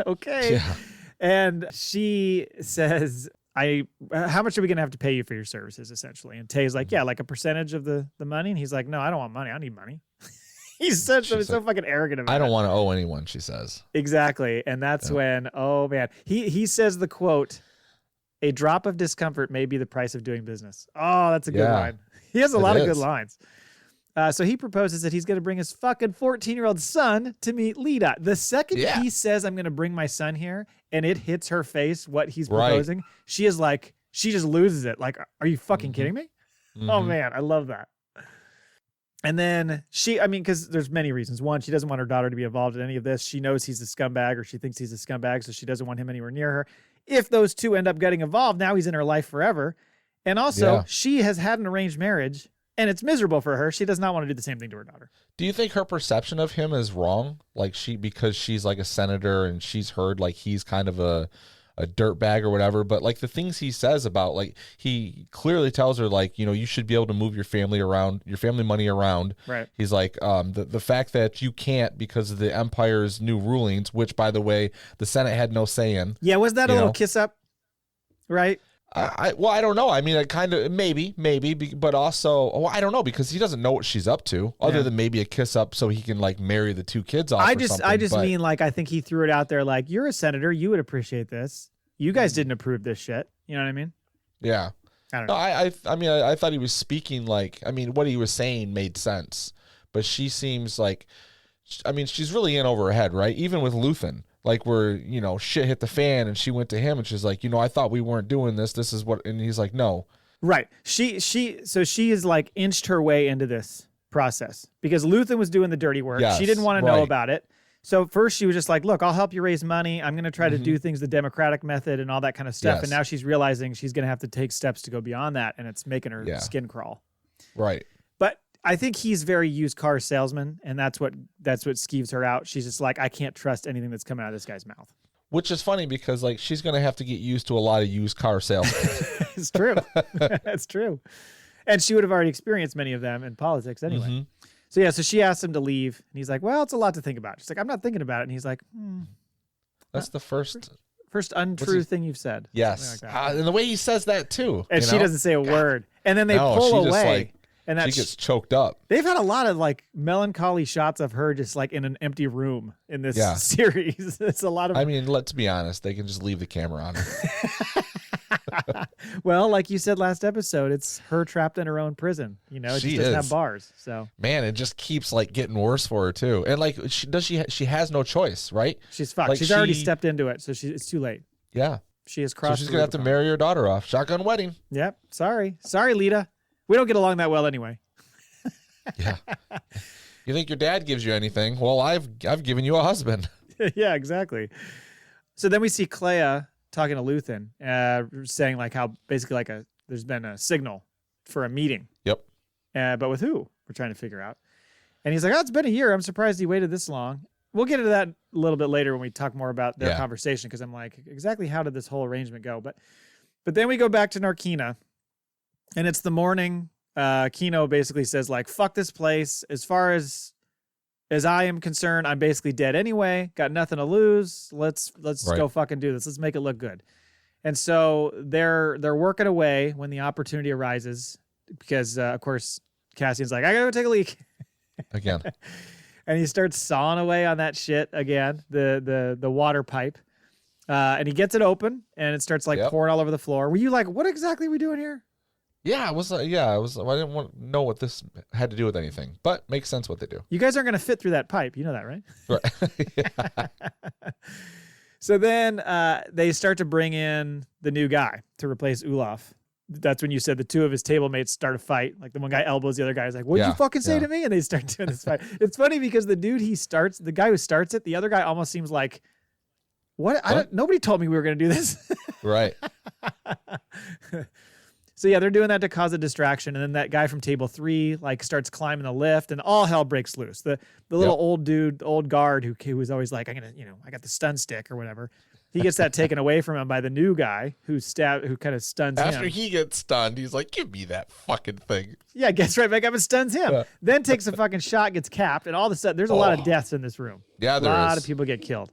B: Okay. Yeah. And she says, how much are we going to have to pay you for your services, essentially? And Tay's like, like a percentage of the money. And he's like, no, I don't want money. I need money. He's so fucking arrogant about it.
A: I don't want to owe anyone, she says.
B: Exactly. And that's when, oh man, he says the quote, a drop of discomfort may be the price of doing business. Oh, that's a good line. He has a lot of good lines. So he proposes that he's going to bring his fucking 14-year-old son to meet Lita. The second he says, I'm going to bring my son here, and it hits her face what he's proposing, she is like, she just loses it. Like, are you fucking kidding me? Mm-hmm. Oh, man, I love that. And then because there's many reasons. One, she doesn't want her daughter to be involved in any of this. She knows he's a scumbag, or she thinks he's a scumbag, so she doesn't want him anywhere near her. If those two end up getting involved, now he's in her life forever. And also, she has had an arranged marriage, and it's miserable for her. She does not want to do the same thing to her daughter.
A: Do you think her perception of him is wrong? Like, because she's like a senator and she's heard like he's kind of a dirtbag or whatever, but like the things he says about, like, he clearly tells her, like, you should be able to move your family money around.
B: Right.
A: He's like, the fact that you can't because of the Empire's new rulings, which, by the way, the Senate had no say in.
B: Yeah, was that a little kiss up? Right.
A: I don't know. I mean, I kind of maybe, but also, I don't know, because he doesn't know what she's up to, other than maybe a kiss up so he can like marry the two kids off. I just
B: mean, like, I think he threw it out there like, you're a senator, you would appreciate this. You guys didn't approve this shit. You know what I mean?
A: Yeah.
B: I don't know.
A: I thought he was speaking like, what he was saying made sense, but she seems like, she's really in over her head, right? Even with Luthen. Like, where, shit hit the fan and she went to him and she's like, I thought we weren't doing this. This is what, and he's like, no.
B: Right. So she is like inched her way into this process because Luthen was doing the dirty work. Yes, she didn't want to know about it. So first she was just like, look, I'll help you raise money. I'm going to try to do things the democratic method and all that kind of stuff. Yes. And now she's realizing she's going to have to take steps to go beyond that. And it's making her skin crawl.
A: Right.
B: But I think he's very used car salesman, and that's what skeeves her out. She's just like, I can't trust anything that's coming out of this guy's mouth.
A: Which is funny because like she's gonna have to get used to a lot of used car sales.
B: It's true. It's true. And she would have already experienced many of them in politics anyway.
A: Mm-hmm.
B: So yeah, so she asked him to leave, and he's like, well, it's a lot to think about. She's like, I'm not thinking about it. And he's like,
A: That's the first
B: untrue thing you've said.
A: Yes.
B: Like that.
A: And the way he says that too.
B: And she doesn't say a word. And then they pull away.
A: Just, like,
B: and
A: she gets choked up.
B: They've had a lot of like melancholy shots of her just like in an empty room in this series. It's a lot of.
A: I mean, let's be honest. They can just leave the camera on.
B: Well, like you said last episode, it's her trapped in her own prison. You know, she doesn't have bars. So
A: man, it just keeps like getting worse for her too. And like, she has no choice, right?
B: She's fucked.
A: Like
B: she's already stepped into it, so it's too late.
A: Yeah,
B: she has crossed.
A: So she's gonna have to marry her daughter off. Shotgun wedding.
B: Yep. Sorry, Lita. We don't get along that well anyway.
A: Yeah. You think your dad gives you anything? Well, I've given you a husband.
B: Yeah, exactly. So then we see Clea talking to Luthen, saying like how basically like there's been a signal for a meeting.
A: Yep.
B: But with who? We're trying to figure out. And he's like, oh, it's been a year. I'm surprised he waited this long. We'll get into that a little bit later when we talk more about their conversation, because I'm like, exactly how did this whole arrangement go? But then we go back to Narkina, and it's the morning. Kino basically says like, fuck this place. As far as I am concerned, I'm basically dead anyway. Got nothing to lose. Let's go fucking do this. Let's make it look good. And so they're working away when the opportunity arises, because of course Cassian's like, I gotta go take a leak
A: again,
B: and he starts sawing away on that shit again, the water pipe, and he gets it open, and it starts like pouring all over the floor. Were you like, what exactly are we doing here?
A: Yeah, it was. I didn't want to know what this had to do with anything, but makes sense what they do.
B: You guys aren't going to fit through that pipe. You know that, right?
A: Right.
B: So then they start to bring in the new guy to replace Olaf. That's when you said the two of his table mates start a fight. Like the one guy elbows the other guy. He's like, what'd you fucking say to me? And they start doing this fight. It's funny because the guy who starts it, the other guy almost seems like, what? Nobody told me we were going to do this.
A: Right.
B: So yeah, they're doing that to cause a distraction, and then that guy from table 3 like starts climbing the lift, and all hell breaks loose. The little old dude, the old guard who was always like, I got the stun stick or whatever. He gets that taken away from him by the new guy who kind of stuns him.
A: After he gets stunned, he's like, give me that fucking thing.
B: Yeah, gets right back up and stuns him. Yeah. Then takes a fucking shot, gets capped, and all of a sudden there's a lot of deaths in this room.
A: Yeah, there is.
B: A lot of people get killed,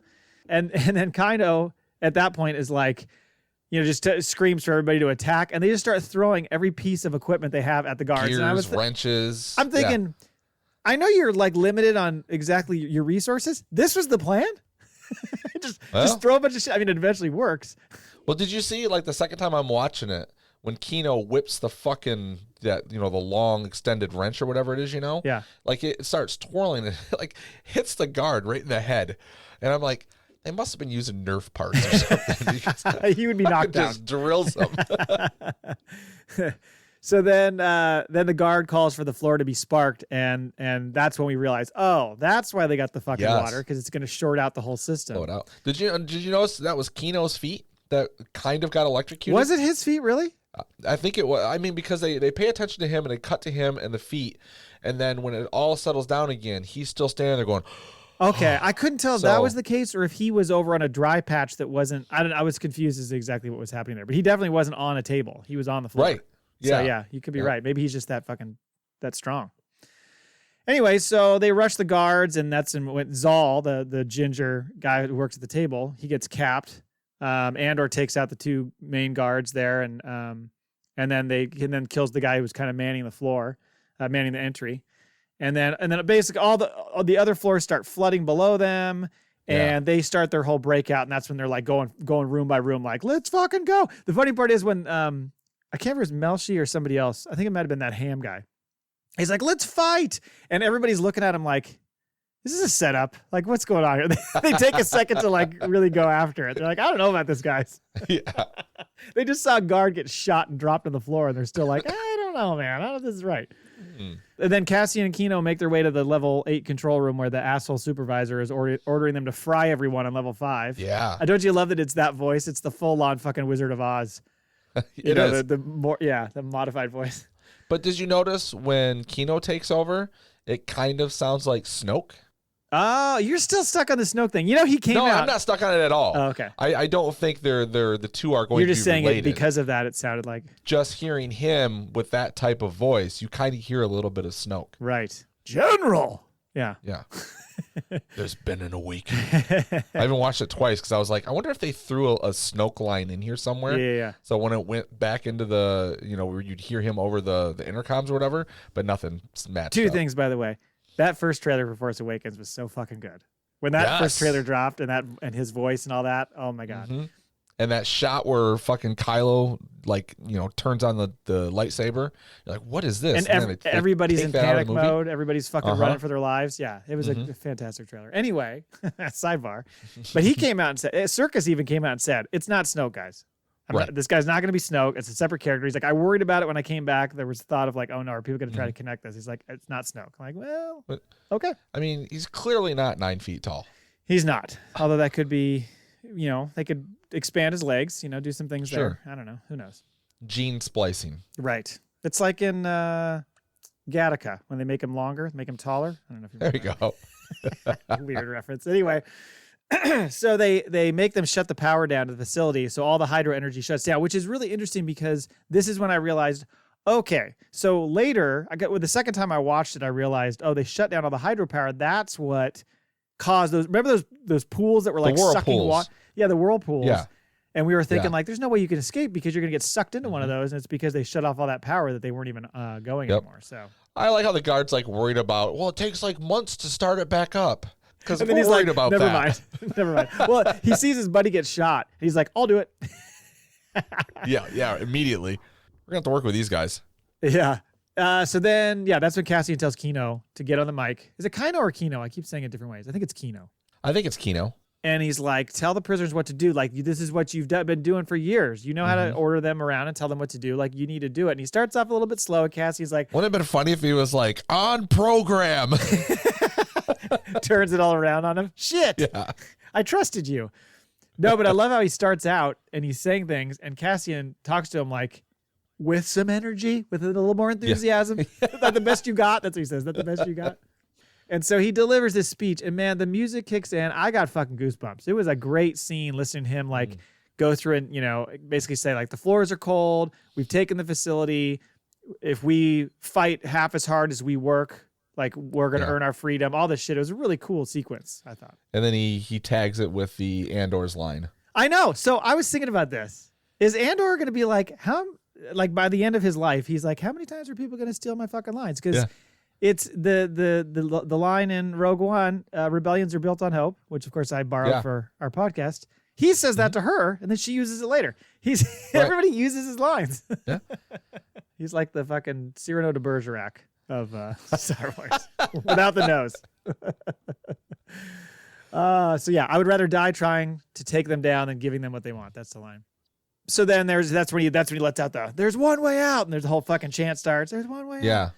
B: and then Kino at that point is like, just screams for everybody to attack, and they just start throwing every piece of equipment they have at the guards.
A: Gears, wrenches.
B: I'm thinking, I know you're like limited on exactly your resources. This was the plan? just throw a bunch of shit. I mean, it eventually works.
A: Well, did you see like the second time I'm watching it, when Kino whips the fucking the long extended wrench or whatever it is,
B: Yeah.
A: like it starts twirling and it like hits the guard right in the head, and I'm like, they must have been using Nerf parts or something.
B: He would be knocked out.
A: Just drills them.
B: So then the guard calls for the floor to be sparked, and that's when we realize, oh, that's why they got the fucking water, because it's going to short out the whole system.
A: Blow it out. Did you notice that was Kino's feet that kind of got electrocuted?
B: Was it his feet, really?
A: I think it was. I mean, because they pay attention to him and they cut to him and the feet, and then when it all settles down again, he's still standing there going.
B: Okay, I couldn't tell if that was the case or if he was over on a dry patch that wasn't. I was confused as to exactly what was happening there, but he definitely wasn't on a table. He was on the floor.
A: Right. Yeah.
B: So yeah, you could be right. Maybe he's just that strong. Anyway, so they rush the guards, and that's when Zal, the ginger guy who works at the table, he gets capped. Andor takes out the two main guards there, and then kills the guy who was kind of manning the floor, manning the entry. And then basically all the other floors start flooding below them, and they start their whole breakout, and that's when they're like going room by room, like, let's fucking go. The funny part is when I can't remember if it was Melshi or somebody else. I think it might have been that ham guy. He's like, let's fight. And everybody's looking at him like, this is a setup. Like, what's going on here? They take a second to like really go after it. They're like, I don't know about this, guys.
A: Yeah.
B: They just saw a guard get shot and dropped on the floor, and they're still like, I don't know, man. I don't know if this is right. And then Cassian and Kino make their way to the level 8 control room where the asshole supervisor is ordering them to fry everyone on level 5.
A: Yeah.
B: Don't you love that it's that voice? It's the full-on fucking Wizard of Oz. The modified voice.
A: But did you notice when Kino takes over, it kind of sounds like Snoke?
B: Oh, you're still stuck on the Snoke thing. You know, he came out.
A: No, I'm not stuck on it at all.
B: Oh, okay.
A: I don't think the two are going to be related. You're just saying it
B: because of that, it sounded like.
A: Just hearing him with that type of voice, you kind of hear a little bit of Snoke.
B: Right. General. Yeah.
A: Yeah. There's been an awakening. I haven't watched it twice because I was like, I wonder if they threw a Snoke line in here somewhere.
B: Yeah.
A: So when it went back into the, where you'd hear him over the intercoms or whatever, but nothing matched.
B: Two things, by the way. That first trailer for Force Awakens was so fucking good. When that first trailer dropped and his voice and all that, oh my God.
A: Mm-hmm. And that shot where fucking Kylo, turns on the lightsaber. You're like, what is this?
B: And everybody's in panic mode. Everybody's fucking running for their lives. Yeah, it was a fantastic trailer. Anyway, sidebar. But he came out and said, Circus even came out and said, it's not Snoke, guys. This guy's not going to be Snoke. It's a separate character. He's like, I worried about it when I came back. There was thought of like, oh no, are people going to try to connect this? He's like, it's not Snoke. I'm like, well, okay.
A: I mean, he's clearly not 9 feet tall.
B: He's not. Although that could be, they could expand his legs, do some things there. I don't know. Who knows?
A: Gene splicing.
B: Right. It's like in Gattaca when they make him longer, make him taller. I don't know if you remember.
A: There you go.
B: Weird reference. Anyway, so they make them shut the power down to the facility, so all the hydro energy shuts down, which is really interesting because this is when I realized, okay, so later, the second time I watched it, I realized, they shut down all the hydropower. That's what caused those. Remember those pools that were like sucking water? Yeah, the whirlpools. Yeah. And we were thinking there's no way you can escape because you're going to get sucked into one of those. And it's because they shut off all that power that they weren't even going anymore. So
A: I like how the guard's worried about, it takes months to start it back up. Because
B: then he's worried about never that. Never mind. Well, he sees his buddy get shot. He's like, I'll do it.
A: Yeah, immediately. We're going to have to work with these guys.
B: Yeah. So then, that's when Cassian tells Kino to get on the mic. Is it Kino or Kino? I keep saying it different ways. I think it's Kino.
A: I think it's Kino.
B: And he's like, tell the prisoners what to do. This is what you've been doing for years. You know how to order them around and tell them what to do. You need to do it. And he starts off a little bit slow. Cassie's like,
A: wouldn't it have been funny if he was like, on program?
B: Turns it all around on him. Shit.
A: Yeah.
B: I trusted you. No, but I love how he starts out and he's saying things and Cassian talks to him with some energy, with a little more enthusiasm. Yeah. That the best you got? That's what he says. That the best you got? And so he delivers this speech, and man, the music kicks in. I got fucking goosebumps. It was a great scene listening to him go through and, basically say the floors are cold. We've taken the facility. If we fight half as hard as we work, we're going to earn our freedom. All this shit. It was a really cool sequence, I thought.
A: And then he tags it with the Andor's line.
B: I know. So I was thinking about this. Is Andor going to be by the end of his life, he's like, how many times are people going to steal my fucking lines? Because it's the line in Rogue One, rebellions are built on hope, which of course I borrowed for our podcast. He says that to her, and then she uses it later. Everybody uses his lines.
A: Yeah.
B: He's like the fucking Cyrano de Bergerac of Star Wars, without the nose. I would rather die trying to take them down than giving them what they want. That's the line. So then that's when he lets out there's one way out, and there's the whole fucking chant starts. There's one way out.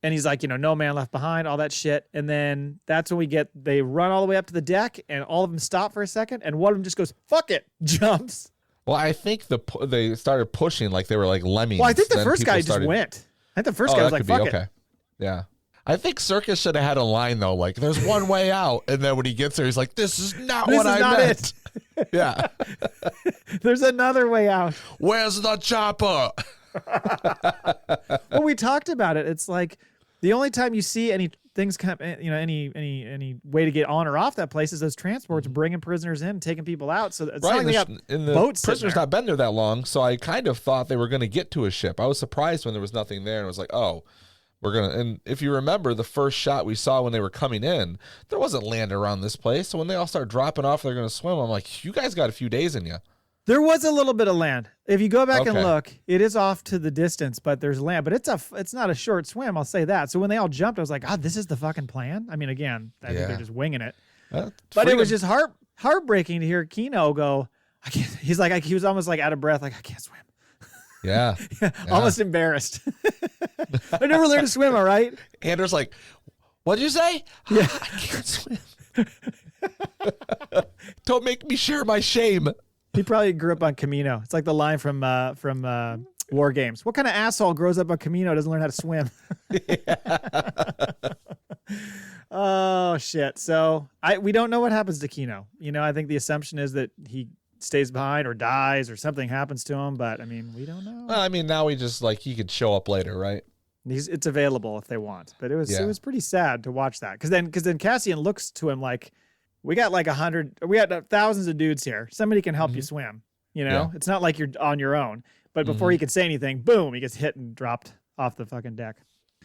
B: And he's like, no man left behind, all that shit. And then that's when they run all the way up to the deck and all of them stop for a second. And one of them just goes, fuck it, jumps.
A: Well, I think they started pushing like they were like lemmings.
B: Well, I think the first guy just went. I think the first guy was like, fuck it. Okay.
A: Yeah. I think Circus should have had a line though, there's one way out. And then when he gets there, he's like, this is not what I meant. Yeah.
B: There's another way out.
A: Where's the chopper?
B: Well, we talked about it. It's the only time you see any things come, any way to get on or off that place is those transports bringing prisoners in, taking people out. So it's not like
A: the
B: boats.
A: Prisoner's not been there that long, so I kind of thought they were going to get to a ship. I was surprised when there was nothing there, and I was like, oh, we're gonna. And if you remember the first shot we saw when they were coming in, there wasn't land around this place. So when they all start dropping off, they're going to swim. I'm like, you guys got a few days in you.
B: There was a little bit of land. If you go back and look, it is off to the distance, but there's land. But it's not a short swim, I'll say that. So when they all jumped, I was like, this is the fucking plan? I mean, again, I think they're just winging it. But it was just heartbreaking to hear Kino go, I can't. He's like, he was almost out of breath, I can't swim.
A: Yeah.
B: Almost embarrassed. I never learned to swim, all right?
A: Andor's like, what'd you say?
B: Yeah.
A: I can't swim. Don't make me share my shame.
B: He probably grew up on Camino. It's like the line from War games. What kind of asshole grows up on Camino doesn't learn how to swim? Oh shit. So we don't know what happens to Kino. I think the assumption is that he stays behind or dies or something happens to him, but I mean, we don't know.
A: Well, I mean, now we just he could show up later, right?
B: It's available if they want, but it was pretty sad to watch that because then Cassian looks to him like, we got like 100, we got thousands of dudes here. Somebody can help you swim. It's not like you're on your own. But before he could say anything, boom, he gets hit and dropped off the fucking deck.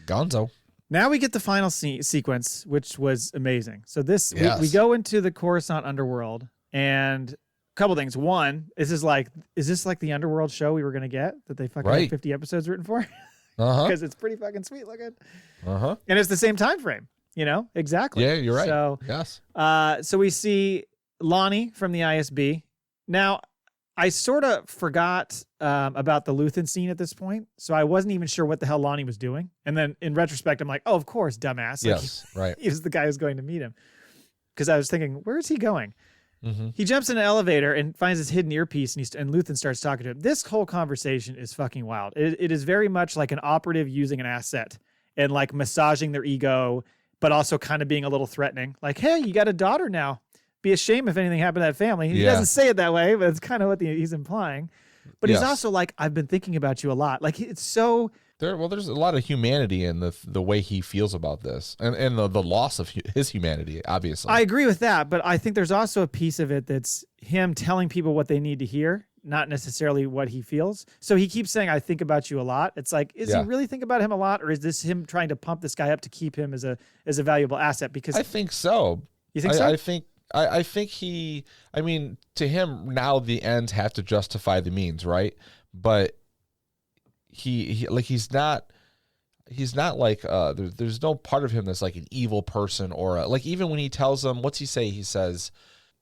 A: Gonzo.
B: Now we get the final sequence, which was amazing. So we go into the Coruscant underworld, and a couple things. One, is this like the underworld show we were going to get that they fucking had 50 episodes written for? Because it's pretty fucking sweet looking. And it's the same time frame, exactly.
A: Yeah, you're right.
B: So,
A: yes.
B: So we see Lonni from the ISB. Now, I sort of forgot about the Luthen scene at this point, so I wasn't even sure what the hell Lonni was doing. And then in retrospect, I'm like, oh, of course, dumbass.
A: Yes, right.
B: He was the guy who's going to meet him. Because I was thinking, where is he going? He jumps in an elevator and finds his hidden earpiece, and Luthen starts talking to him. This whole conversation is fucking wild. It is very much like an operative using an asset and like massaging their ego, but also kind of being a little threatening. Like, hey, you got a daughter now. Be a shame if anything happened to that family. He doesn't say it that way, but it's kind of what he's implying. But he's also like, I've been thinking about you a lot. Like, it's so...
A: There's a lot of humanity in the way he feels about this and the loss of his humanity, obviously.
B: I agree with that, but I think there's also a piece of it that's him telling people what they need to hear, not necessarily what he feels. So he keeps saying, I think about you a lot. It's like, is he really think about him a lot, or is this him trying to pump this guy up to keep him as a valuable asset? Because
A: I think so.
B: You think so?
A: I think to him now the ends have to justify the means, right? But he's not like there's no part of him that's like an evil person or like, even when he tells them, what's he say? He says,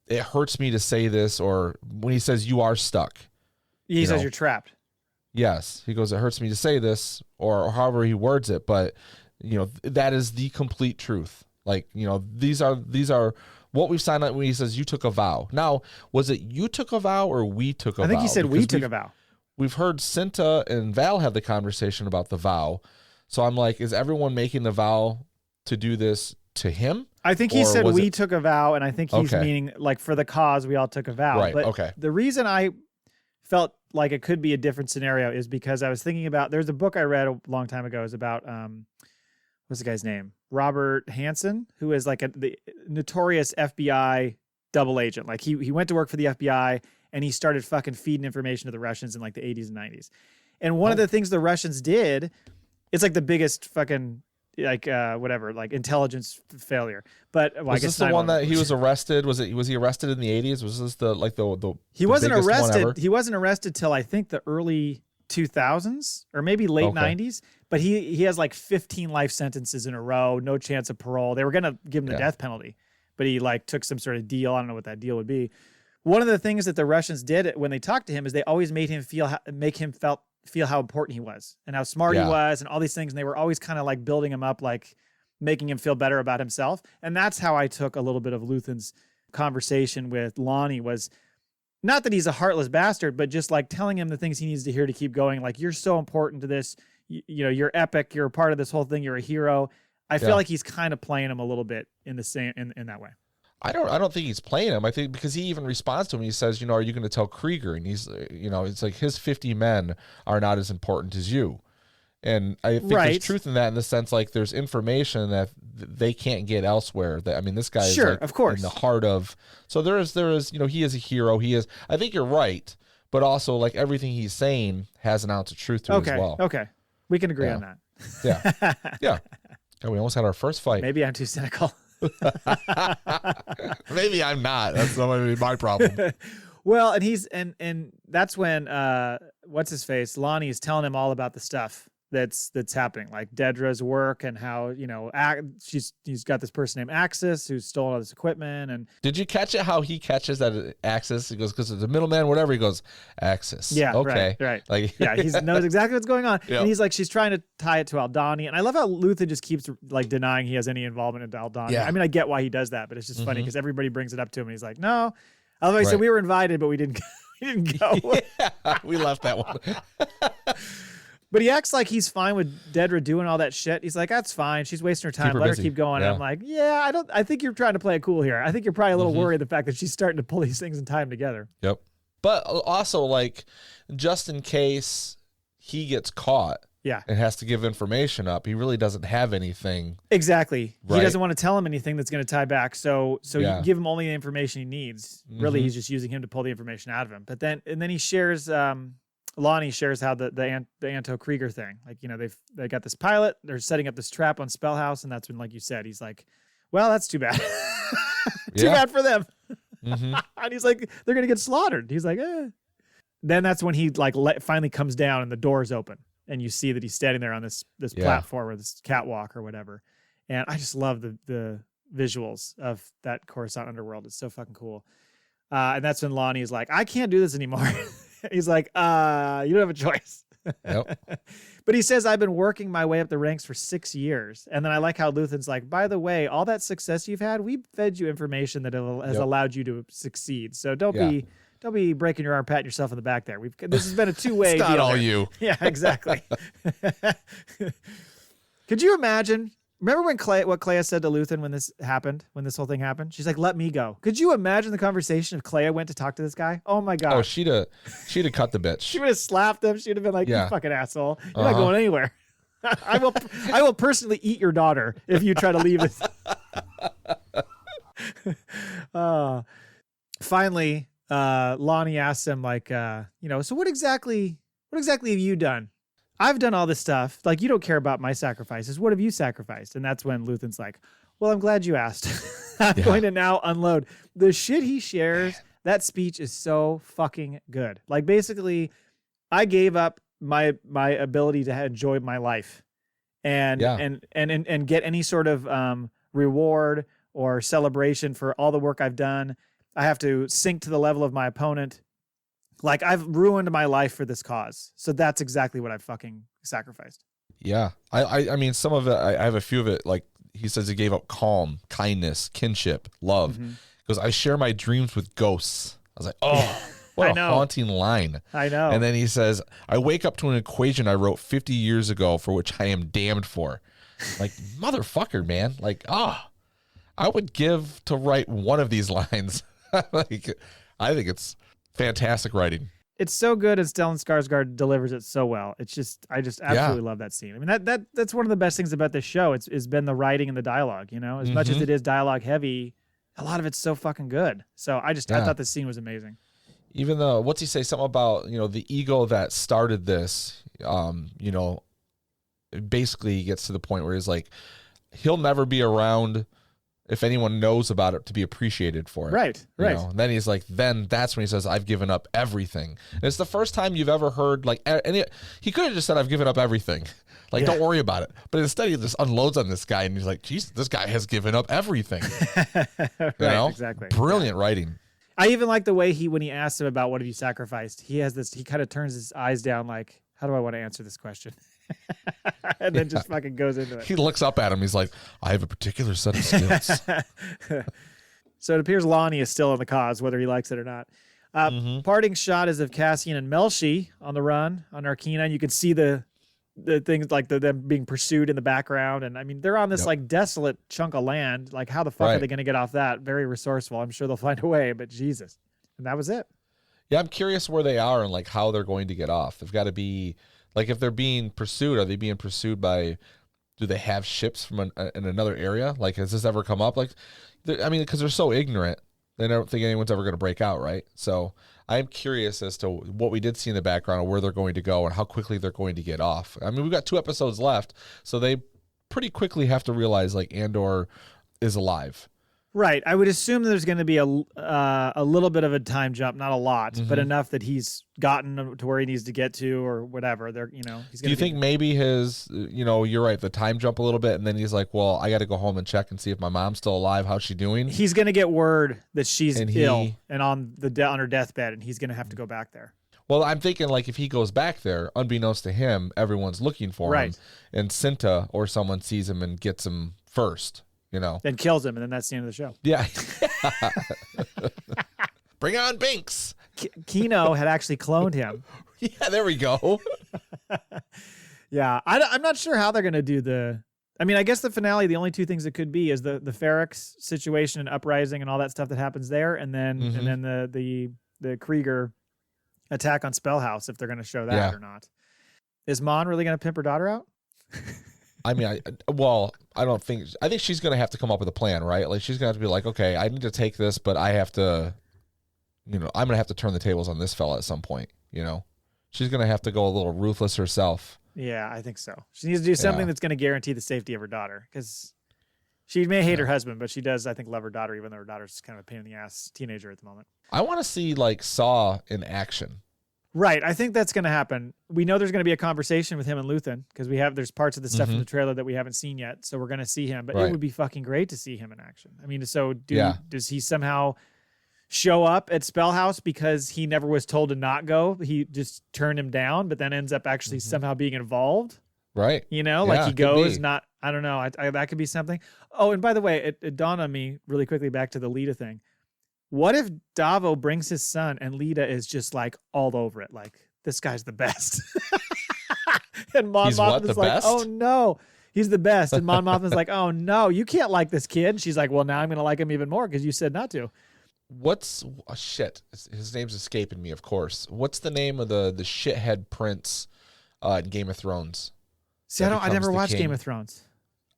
A: it hurts me to say this, or when he says you are stuck.
B: He says you're trapped. Yes.
A: He goes, it hurts me to say this, or however he words it, but that is the complete truth. Like, these are what we've signed up when he says you took a vow. Now, was it you took a vow or we took a vow?
B: I think he said we took a vow.
A: We've heard Cinta and Val have the conversation about the vow. So I'm like, is everyone making the vow to do this to him?
B: I think he said we took a vow, and I think he's meaning like for the cause we all took a vow.
A: Right,
B: but the reason I felt like it could be a different scenario is because I was thinking about, there's a book I read a long time ago. It was about, what's the guy's name? Robert Hansen, who is like the notorious FBI double agent. Like he went to work for the FBI and he started fucking feeding information to the Russians in like the 80s and 90s. And one of the things the Russians did, it's like the biggest fucking like intelligence failure. But
A: was this the one that he was arrested? Was he arrested in the 80s? Was this the
B: He wasn't arrested. He wasn't arrested till I think the early 2000s or maybe late 90s, but he has like 15 life sentences in a row, no chance of parole. They were going to give him the death penalty, but he like took some sort of deal. I don't know what that deal would be. One of the things that the Russians did when they talked to him is they always made him feel how important he was and how smart he was and all these things. And they were always kind of like building him up, like making him feel better about himself. And that's how I took a little bit of Luthen's conversation with Lonni, was not that he's a heartless bastard, but just like telling him the things he needs to hear to keep going. Like, you're so important to this. You're epic. You're a part of this whole thing. You're a hero. I feel like he's kind of playing him a little bit in the same in that way.
A: I don't think he's playing him. I think because he even responds to him. He says, are you going to tell Krieger? And he's, it's like his 50 men are not as important as you. And I think there's truth in that, in the sense like there's information that they can't get elsewhere. That, I mean, this guy is like
B: of course,
A: in the heart of. So there is, he is a hero. He is. I think you're right, but also like everything he's saying has an ounce of truth to it as well.
B: Okay, we can agree on that.
A: Yeah. And we almost had our first fight.
B: Maybe I'm too cynical.
A: Maybe I'm not. That's not going to be my problem.
B: Well, and he's and that's when what's his face, Lonnie, is telling him all about the stuff that's happening, like Dedra's work and how he's got this person named Axis who's stolen all this equipment. And
A: did you catch it? How he catches that Axis? He goes, because it's a middleman, whatever. He goes, Axis.
B: Yeah,
A: okay,
B: right.
A: Like,
B: he knows exactly what's going on. Yep. And he's like, she's trying to tie it to Aldhani, and I love how Luthen just keeps like denying he has any involvement in Aldhani. Yeah. I mean, I get why he does that, but it's just funny because everybody brings it up to him, and he's like, no. Although he said we were invited, but we didn't he didn't go.
A: Yeah, we left that one.
B: But he acts like he's fine with Dedra doing all that shit. He's like, that's fine. She's wasting her time. Let her keep going.
A: Yeah.
B: And I'm like, yeah, I think you're trying to play it cool here. I think you're probably a little worried the fact that she's starting to pull these things and tie them together.
A: Yep. But also, like, just in case he gets caught and has to give information up, he really doesn't have anything.
B: Exactly.
A: Right?
B: He doesn't want to tell him anything that's going to tie back. So you give him only the information he needs. Really, he's just using him to pull the information out of him. But then he shares... Lonni shares how the Anto Krieger thing, like, you know, they got this pilot, they're setting up this trap on Spellhouse, and that's when, like you said, he's like, well, that's too bad. Too bad for them. And he's like, they're gonna get slaughtered. He's like, eh. Then that's when he like finally comes down and the doors open, and you see that he's standing there on this platform or this catwalk or whatever. And I just love the visuals of that Coruscant underworld. It's so fucking cool. And that's when Lonni is like, I can't do this anymore. He's like, you don't have a choice.
A: Yep.
B: But he says, I've been working my way up the ranks for 6 years. And then I like how Luthen's like, by the way, all that success you've had, we fed you information that has allowed you to succeed. So don't be breaking your arm, patting yourself in the back there. This has been a two-way deal.
A: It's not all you.
B: Yeah, exactly. Could you imagine? Remember what Clea said to Luthen when this whole thing happened? She's like, let me go. Could you imagine the conversation if Clea went to talk to this guy? Oh my God.
A: Oh, she'd have cut the bitch.
B: She would have slapped him. She'd have been like, you fucking asshole. You're not going anywhere. I will personally eat your daughter if you try to leave this. Finally, Lonni asks him, like, so what exactly have you done? I've done all this stuff. Like, you don't care about my sacrifices. What have you sacrificed? And that's when Luthen's like, well, I'm glad you asked. I'm going to now unload. The shit he shares, that speech is so fucking good. Like, basically, I gave up my ability to enjoy my life and get any sort of reward or celebration for all the work I've done. I have to sink to the level of my opponent. Like, I've ruined my life for this cause. So that's exactly what I've fucking sacrificed.
A: Yeah. I mean, some of it, I have a few of it. Like, he says he gave up calm, kindness, kinship, love. Because I share my dreams with ghosts. I was like, oh, what a haunting line.
B: I know.
A: And then he says, I wake up to an equation I wrote 50 years ago for which I am damned for. Like, motherfucker, man. Like, I would give to write one of these lines. Like, I think it's fantastic writing.
B: It's so good, and Stellan Skarsgård delivers it so well. It's just, I just absolutely love that scene. I mean, that's one of the best things about this show. It's been the writing and the dialogue. You know, as much as it is dialogue heavy, a lot of it's so fucking good. So I thought this scene was amazing.
A: Even though, what's he say? Something about, the ego that started this. Basically he gets to the point where he's like, he'll never be around if anyone knows about it to be appreciated for it.
B: Right.
A: And then he's like, then that's when he says, I've given up everything. And it's the first time you've ever heard, like, he could have just said, I've given up everything. Like, don't worry about it. But instead he just unloads on this guy and he's like, geez, this guy has given up everything.
B: Exactly.
A: Brilliant writing.
B: I even like the way when he asks him about what have you sacrificed, he kind of turns his eyes down like, how do I want to answer this question? And then just fucking goes into it.
A: He looks up at him. He's like, I have a particular set of skills.
B: So it appears Lonni is still in the cause, whether he likes it or not. Parting shot is of Cassian and Melshi on the run on Narkina. And you can see the things like them being pursued in the background. And I mean, they're on this like desolate chunk of land. Like, how the fuck are they going to get off that? Very resourceful. I'm sure they'll find a way, but Jesus. And that was it. Yeah,
A: I'm curious where they are and like how they're going to get off. They've got to be like, if they're being pursued, are they being pursued by, do they have ships from in another area? Like, has this ever come up? Like, I mean, because they're so ignorant, they don't think anyone's ever going to break out, right? So I'm curious as to what we did see in the background and where they're going to go and how quickly they're going to get off. I mean, we've got 2 episodes left, so they pretty quickly have to realize like Andor is alive.
B: Right. I would assume there's going to be a little bit of a time jump, not a lot, but enough that he's gotten to where he needs to get to or whatever. He's
A: Do you think maybe his, you're right, the time jump a little bit, and then he's like, well, I got to go home and check and see if my mom's still alive. How's she doing?
B: He's going to get word that she's ill and on her deathbed, and he's going to have to go back there.
A: Well, I'm thinking like if he goes back there, unbeknownst to him, everyone's looking for him, and Cinta or someone sees him and gets him first.
B: Then kills him, and then that's the end of the show.
A: Yeah. Bring on Binks.
B: Kino had actually cloned him.
A: Yeah, there we go.
B: Yeah, I'm not sure how they're going to do I mean, I guess the finale, the only two things it could be is the Ferrex situation and Uprising and all that stuff that happens there, and then the Krieger attack on Spellhouse, if they're going to show that or not. Is Mon really going to pimp her daughter out?
A: I mean, I think she's going to have to come up with a plan, right? Like, she's going to have to be like, okay, I need to take this, but I have to, I'm going to have to turn the tables on this fella at some point, She's going to have to go a little ruthless herself.
B: Yeah, I think so. She needs to do something that's going to guarantee the safety of her daughter, because she may hate her husband, but she does, I think, love her daughter, even though her daughter's kind of a pain in the ass teenager at the moment.
A: I want to see, like, Saw in action.
B: Right. I think that's going to happen. We know there's going to be a conversation with him and Luthen, because there's parts of the stuff from the trailer that we haven't seen yet. So we're going to see him, but it would be fucking great to see him in action. I mean, so does he somehow show up at Spellhouse because he never was told to not go? He just turned him down, but then ends up actually somehow being involved.
A: Right.
B: Like he goes, not, I don't know. That could be something. Oh, and by the way, it dawned on me really quickly back to the Lita thing. What if Davo brings his son and Lita is just like all over it? Like, this guy's the best. And Mon Mothma is like,
A: best?
B: oh no, he's the best. And Mon Mothma is like, oh no, you can't like this kid. And she's like, well, now I'm going to like him even more because you said not to.
A: Shit? His name's escaping me, of course. What's the name of the shithead prince in Game of Thrones?
B: See, I never watched Game of Thrones.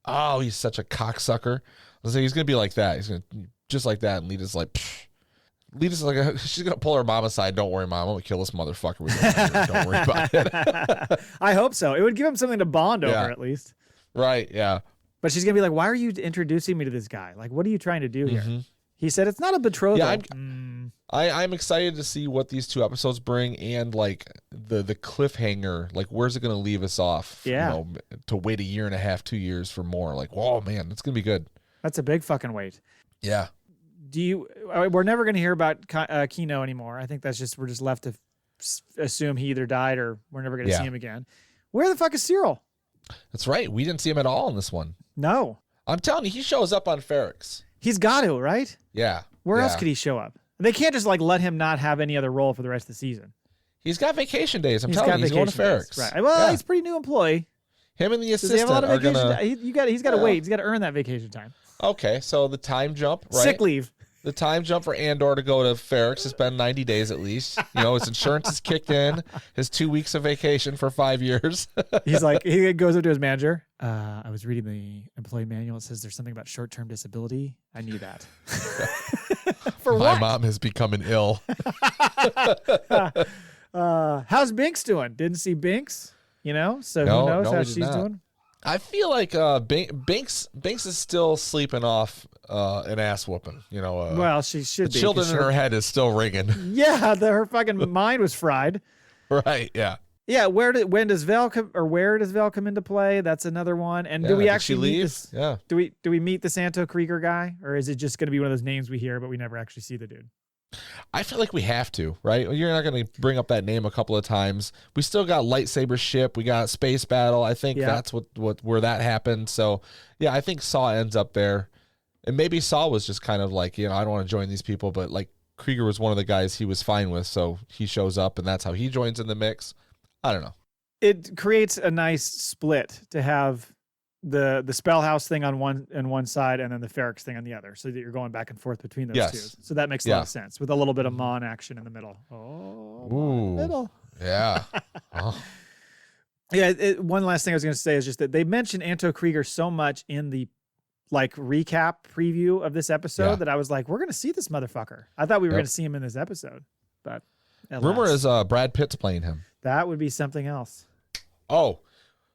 A: Oh, he's such a cocksucker. I was like, he's going to be like that. He's going to just like that. And Lita's like, Lita's like, she's going to pull her mom aside. Don't worry, mom. I'm going to kill this motherfucker. Don't worry about it.
B: I hope so. It would give him something to bond over, at least.
A: Right, yeah.
B: But she's going to be like, why are you introducing me to this guy? Like, what are you trying to do here? He said, it's not a betrothal.
A: Yeah, I'm excited to see what these two episodes bring, and like the cliffhanger, like where's it going to leave us off?
B: Yeah.
A: To wait 1.5 years, 2 years for more. Like, whoa, man, it's going to be good.
B: That's a big fucking wait.
A: Yeah.
B: We're never going to hear about Kino anymore. I think we're just left to assume he either died or we're never going to see him again. Where the fuck is Syril?
A: That's right. We didn't see him at all in this one.
B: No.
A: I'm telling you, he shows up on Ferrex.
B: He's got to, right?
A: Yeah.
B: Where else could he show up? They can't just like let him not have any other role for the rest of the season.
A: He's got vacation days. I'm telling you, he's going to Ferrex.
B: Right. Well, he's a pretty new employee.
A: Him and the assistant are going to...
B: He's got to wait. He's got to earn that vacation time.
A: Okay, so the time jump, right?
B: Sick leave.
A: The time jump for Andor to go to Ferrex has been 90 days at least. His insurance is kicked in. His 2 weeks of vacation for 5 years.
B: He's like, he goes up to his manager. I was reading the employee manual. It says there's something about short-term disability. I knew that. For
A: My
B: what?
A: mom is becoming ill.
B: How's Binks doing? Didn't see Binks, so who knows how she's doing?
A: I feel like Binks is still sleeping off an ass whooping.
B: Well, she should
A: the
B: be.
A: Children in her head is still ringing.
B: Yeah, her fucking mind was fried.
A: Right. Yeah.
B: Yeah. Where does Vel come into play? That's another one. And do we actually
A: leave?
B: Meet this? Yeah. Do we meet the Santo Krieger guy, or is it just going to be one of those names we hear but we never actually see the dude?
A: I feel like we have to, right? You're not going to bring up that name a couple of times. We still got lightsaber ship. We got space battle. I think that's where that happened. So, yeah, I think Saw ends up there. And maybe Saw was just kind of like, I don't want to join these people, but like Krieger was one of the guys he was fine with. So he shows up and that's how he joins in the mix. I don't know. It
B: creates a nice split to have the Spellhouse thing on one side and then the Ferrex thing on the other, so that you're going back and forth between those two. So that makes a lot of sense with a little bit of Mon action in the middle. Middle.
A: Yeah. Oh.
B: Yeah. One last thing I was going to say is just that they mentioned Anto Krieger so much in the recap preview of this episode that I was like, we're going to see this motherfucker. I thought we were going to see him in this episode, but
A: rumor is Brad Pitt's playing him.
B: That would be something else.
A: Oh.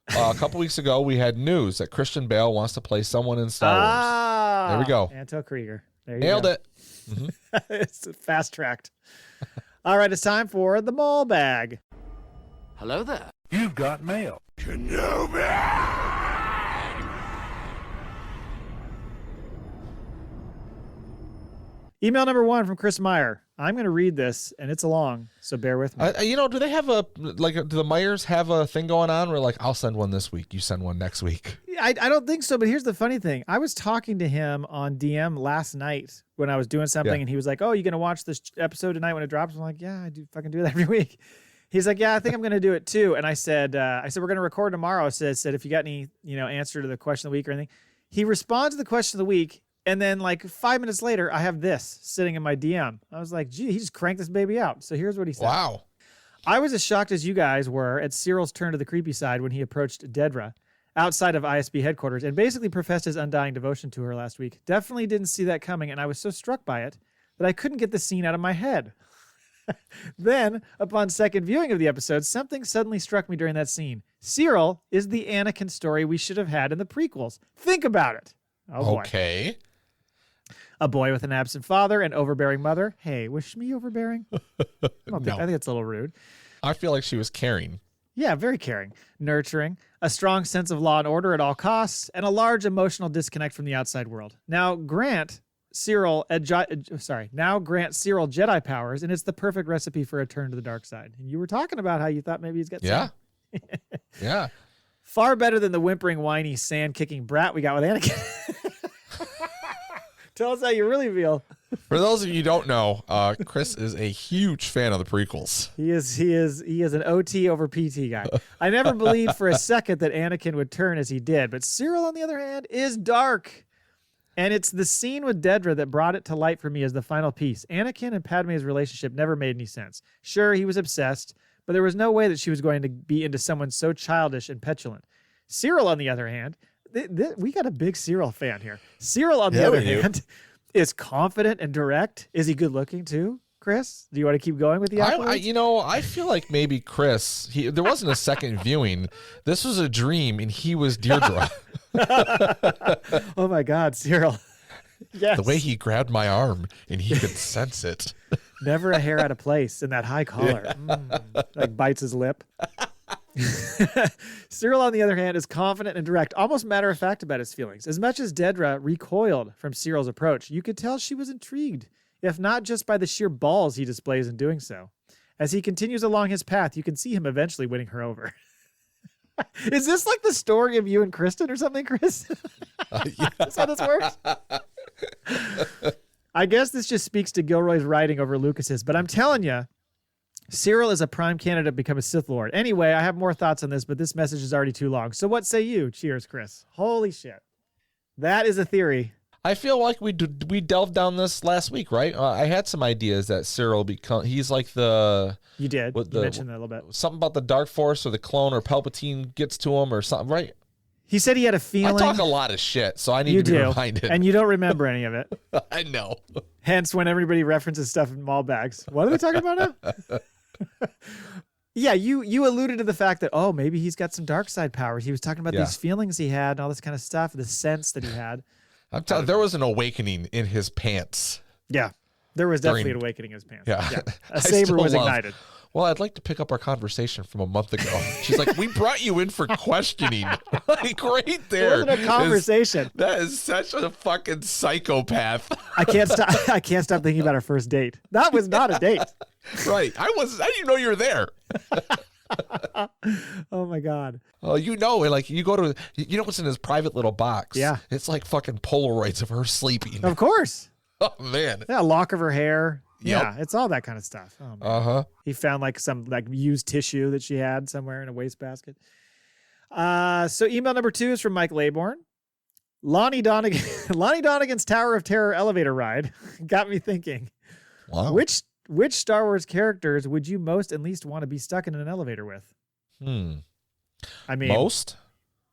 A: A couple weeks ago, we had news that Christian Bale wants to play someone in Star Wars. There we go.
B: Anto Krieger. There you
A: Nailed
B: go.
A: it. Mm-hmm.
B: It's fast-tracked. All right, it's time for the Maul Bag.
C: Hello there.
D: You've got mail.
C: Kenobi!
B: Email number 1 from Chris Meyer. I'm going to read this, and it's long, so bear with me.
A: Do they have do the Myers have a thing going on where like, I'll send one this week, you send one next week?
B: I don't think so, but here's the funny thing. I was talking to him on DM last night when I was doing something, and he was like, oh, you going to watch this episode tonight when it drops? I'm like, yeah, I do fucking do that every week. He's like, yeah, I think I'm going to do it too. And I said, we're going to record tomorrow. I said, if you got any, answer to the question of the week or anything. He responds to the question of the week, and then like 5 minutes later, I have this sitting in my DM. I was like, gee, he just cranked this baby out. So here's what he said.
A: Wow.
B: I was as shocked as you guys were at Syril's turn to the creepy side when he approached Dedra outside of ISB headquarters and basically professed his undying devotion to her last week. Definitely didn't see that coming, and I was so struck by it that I couldn't get the scene out of my head. Then, upon second viewing of the episode, something suddenly struck me during that scene. Syril is the Anakin story we should have had in the prequels. Think about it. Oh boy.
A: Okay.
B: A boy with an absent father and overbearing mother. Hey, was Shmi overbearing? I think it's a little rude.
A: I feel like she was caring.
B: Yeah, very caring, nurturing, a strong sense of law and order at all costs, and a large emotional disconnect from the outside world. Now grant Syril Jedi powers, and it's the perfect recipe for a turn to the dark side. And you were talking about how you thought maybe he's got some.
A: Yeah.
B: Far better than the whimpering, whiny, sand-kicking brat we got with Anakin. Tell us how you really feel.
A: For those of you who don't know, Chris is a huge fan of the prequels.
B: He is an OT over PT guy. I never believed for a second that Anakin would turn as he did, but Syril, on the other hand, is dark. And it's the scene with Dedra that brought it to light for me as the final piece. Anakin and Padme's relationship never made any sense. Sure, he was obsessed, but there was no way that she was going to be into someone so childish and petulant. Syril, on the other hand, we got a big Syril fan here. Syril, on the other hand, is confident and direct. Is he good looking too, Chris? Do you want to keep going with the Acolyte?
A: I feel like maybe Chris, there wasn't a second viewing. This was a dream, and he was Dedra.
B: Oh my God, Syril. Yes.
A: The way he grabbed my arm, and he could sense it.
B: Never a hair out of place in that high collar. Like bites his lip. Syril, on the other hand, is confident and direct, almost matter-of-fact about his feelings. As much as Dedra recoiled from Syril's approach, you could tell she was intrigued, if not just by the sheer balls he displays in doing so. As he continues along his path, you can see him eventually winning her over. Is this like the story of you and Kristen or something, Chris? That's how this works? I guess this just speaks to Gilroy's writing over Lucas's, but I'm telling you, Syril is a prime candidate to become a Sith Lord. Anyway, I have more thoughts on this, but this message is already too long. So what say you? Cheers, Chris. Holy shit. That is a theory.
A: I feel like we delved down this last week, right? I had some ideas that Syril he's like the...
B: You did. You mentioned that a little bit.
A: Something about the Dark Force or the clone or Palpatine gets to him or something, right?
B: He said he had a feeling.
A: I talk a lot of shit, so I need to be reminded.
B: And you don't remember any of it.
A: I know.
B: Hence, when everybody references stuff in Maul Bags. What are we talking about now? Yeah, you alluded to the fact that, oh, maybe he's got some dark side powers. He was talking about these feelings he had and all this kind of stuff, the sense that he had.
A: I'm telling you, there was an awakening in his pants.
B: Yeah, there was definitely an awakening in his pants.
A: Yeah.
B: A saber was ignited.
A: Well, I'd like to pick up our conversation from a month ago. She's like, we brought you in for questioning. Like, right there.
B: It wasn't a conversation.
A: That is such a fucking psychopath.
B: I can't stop thinking about our first date. That was not a date.
A: Right. I didn't know you were there.
B: Oh my God.
A: Oh, like you go to, what's in his private little box?
B: Yeah.
A: It's like fucking Polaroids of her sleeping.
B: Of course.
A: Oh, man.
B: Yeah, a lock of her hair.
A: Yep.
B: Yeah, it's all that kind of stuff. Oh, man.
A: Uh-huh.
B: He found like some like used tissue that she had somewhere in a wastebasket. So email number 2 is from Mike Laybourne. Lonni Donegan's Tower of Terror elevator ride got me thinking.
A: Wow.
B: Which Star Wars characters would you most and least want to be stuck in an elevator with? I mean,
A: most?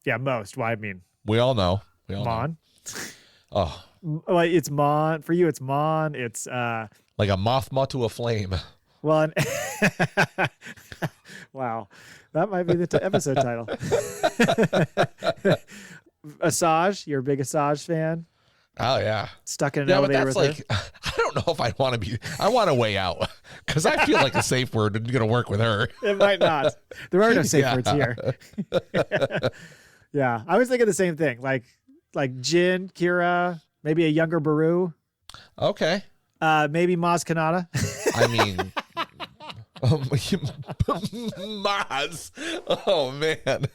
B: Yeah, most. Why? I mean,
A: we all know.
B: Mon.
A: Oh.
B: Like it's Mon. For you, it's Mon. It's
A: like a moth to a flame.
B: Well, wow, that might be the episode title. Asajj, you're a big Asajj fan.
A: Oh yeah,
B: stuck in an elevator
A: but that's
B: with
A: her. I don't know if I want to be. I want a way out because I feel like a safe word isn't going to work with her.
B: It might not. There are no safe words here. Yeah, I was thinking the same thing. Like Jin, Kira, maybe a younger Baru.
A: Okay.
B: Maybe Maz Kanata.
A: I mean, Maz. Oh man.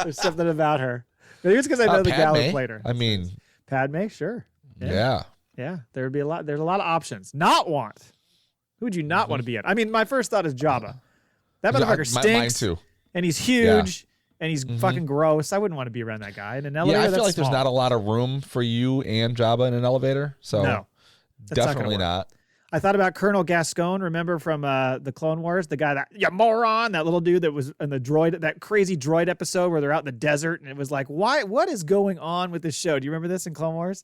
B: There's something about her. Maybe it's because I know the gal who
A: Padme.
B: played her.
A: I mean,
B: Padme, sure.
A: yeah.
B: Yeah, there would be a lot. There's a lot of options. Not want. Who would you not want to be in? I mean, my first thought is Jabba. That motherfucker stinks.
A: Mine too.
B: And he's huge. And he's fucking gross. I wouldn't want to be around that guy. In an elevator,
A: Yeah, I feel
B: that's
A: like there's
B: small.
A: not a lot of room for you and Jabba in an elevator. So
B: No, that's
A: definitely not.
B: I thought about Colonel Gascon. Remember from the Clone Wars, the guy that moron, that little dude that was in the droid, that crazy droid episode where they're out in the desert, and it was like, why? What is going on with this show? Do you remember this in Clone Wars?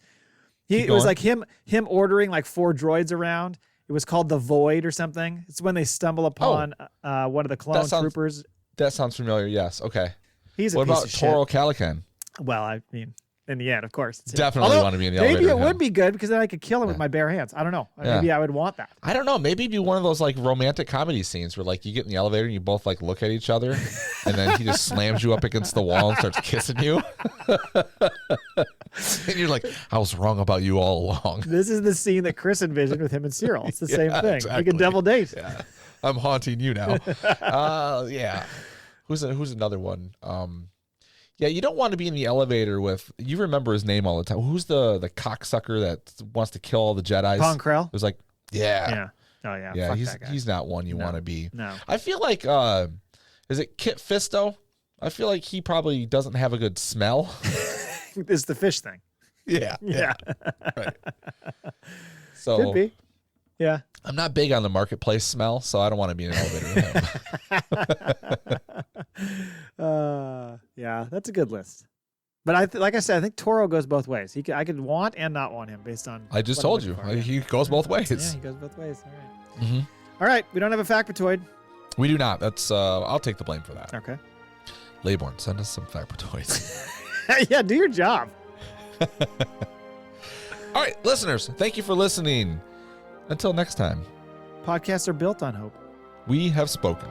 B: It was like him ordering like 4 droids around. It was called the Void or something. It's when they stumble upon one of the clone troopers.
A: That sounds familiar. Yes. Okay.
B: He's a
A: what
B: piece
A: about
B: of
A: Toro
B: shit.
A: Calican?
B: Well, I mean, in the end, of course.
A: Definitely want to be in the elevator.
B: Maybe it
A: with
B: would
A: him.
B: be good because then I could kill him with my bare hands. I don't know. Maybe I would want that.
A: I don't know. Maybe it'd be one of those like romantic comedy scenes where like you get in the elevator and you both like look at each other, and then he just slams you up against the wall and starts kissing you. And you're like, I was wrong about you all along.
B: This is the scene that Chris envisioned with him and Syril. It's the same thing.
A: Exactly.
B: We can double date.
A: Yeah. I'm haunting you now. Yeah. Who's another one? Yeah, you don't want to be in the elevator with. You remember his name all the time. Who's the cocksucker that wants to kill all the Jedis?
B: Pong Krell?
A: It was like, yeah.
B: Yeah. Oh yeah.
A: Yeah,
B: Fuck that guy.
A: he's not one you want to be.
B: No.
A: I feel like is it Kit Fisto? I feel like he probably doesn't have a good smell.
B: It's the fish thing.
A: Yeah. Right. So
B: Could be. Yeah.
A: I'm not big on the marketplace smell, so I don't want to be in an elevator with him.
B: Yeah, that's a good list. But like I said, I think Toro goes both ways. I could want and not want him based on.
A: I just
B: what I'm
A: told you.
B: looking for. Yeah.
A: He goes both ways.
B: Yeah, he goes both ways. All right.
A: Mm-hmm.
B: All right. We don't have a factoid.
A: We do not. That's I'll take the blame for that.
B: Okay.
A: Laybourne, send us some factoids.
B: Yeah, do your job.
A: All right, listeners, thank you for listening. Until next time,
B: Podcasts are built on hope.
A: we have spoken.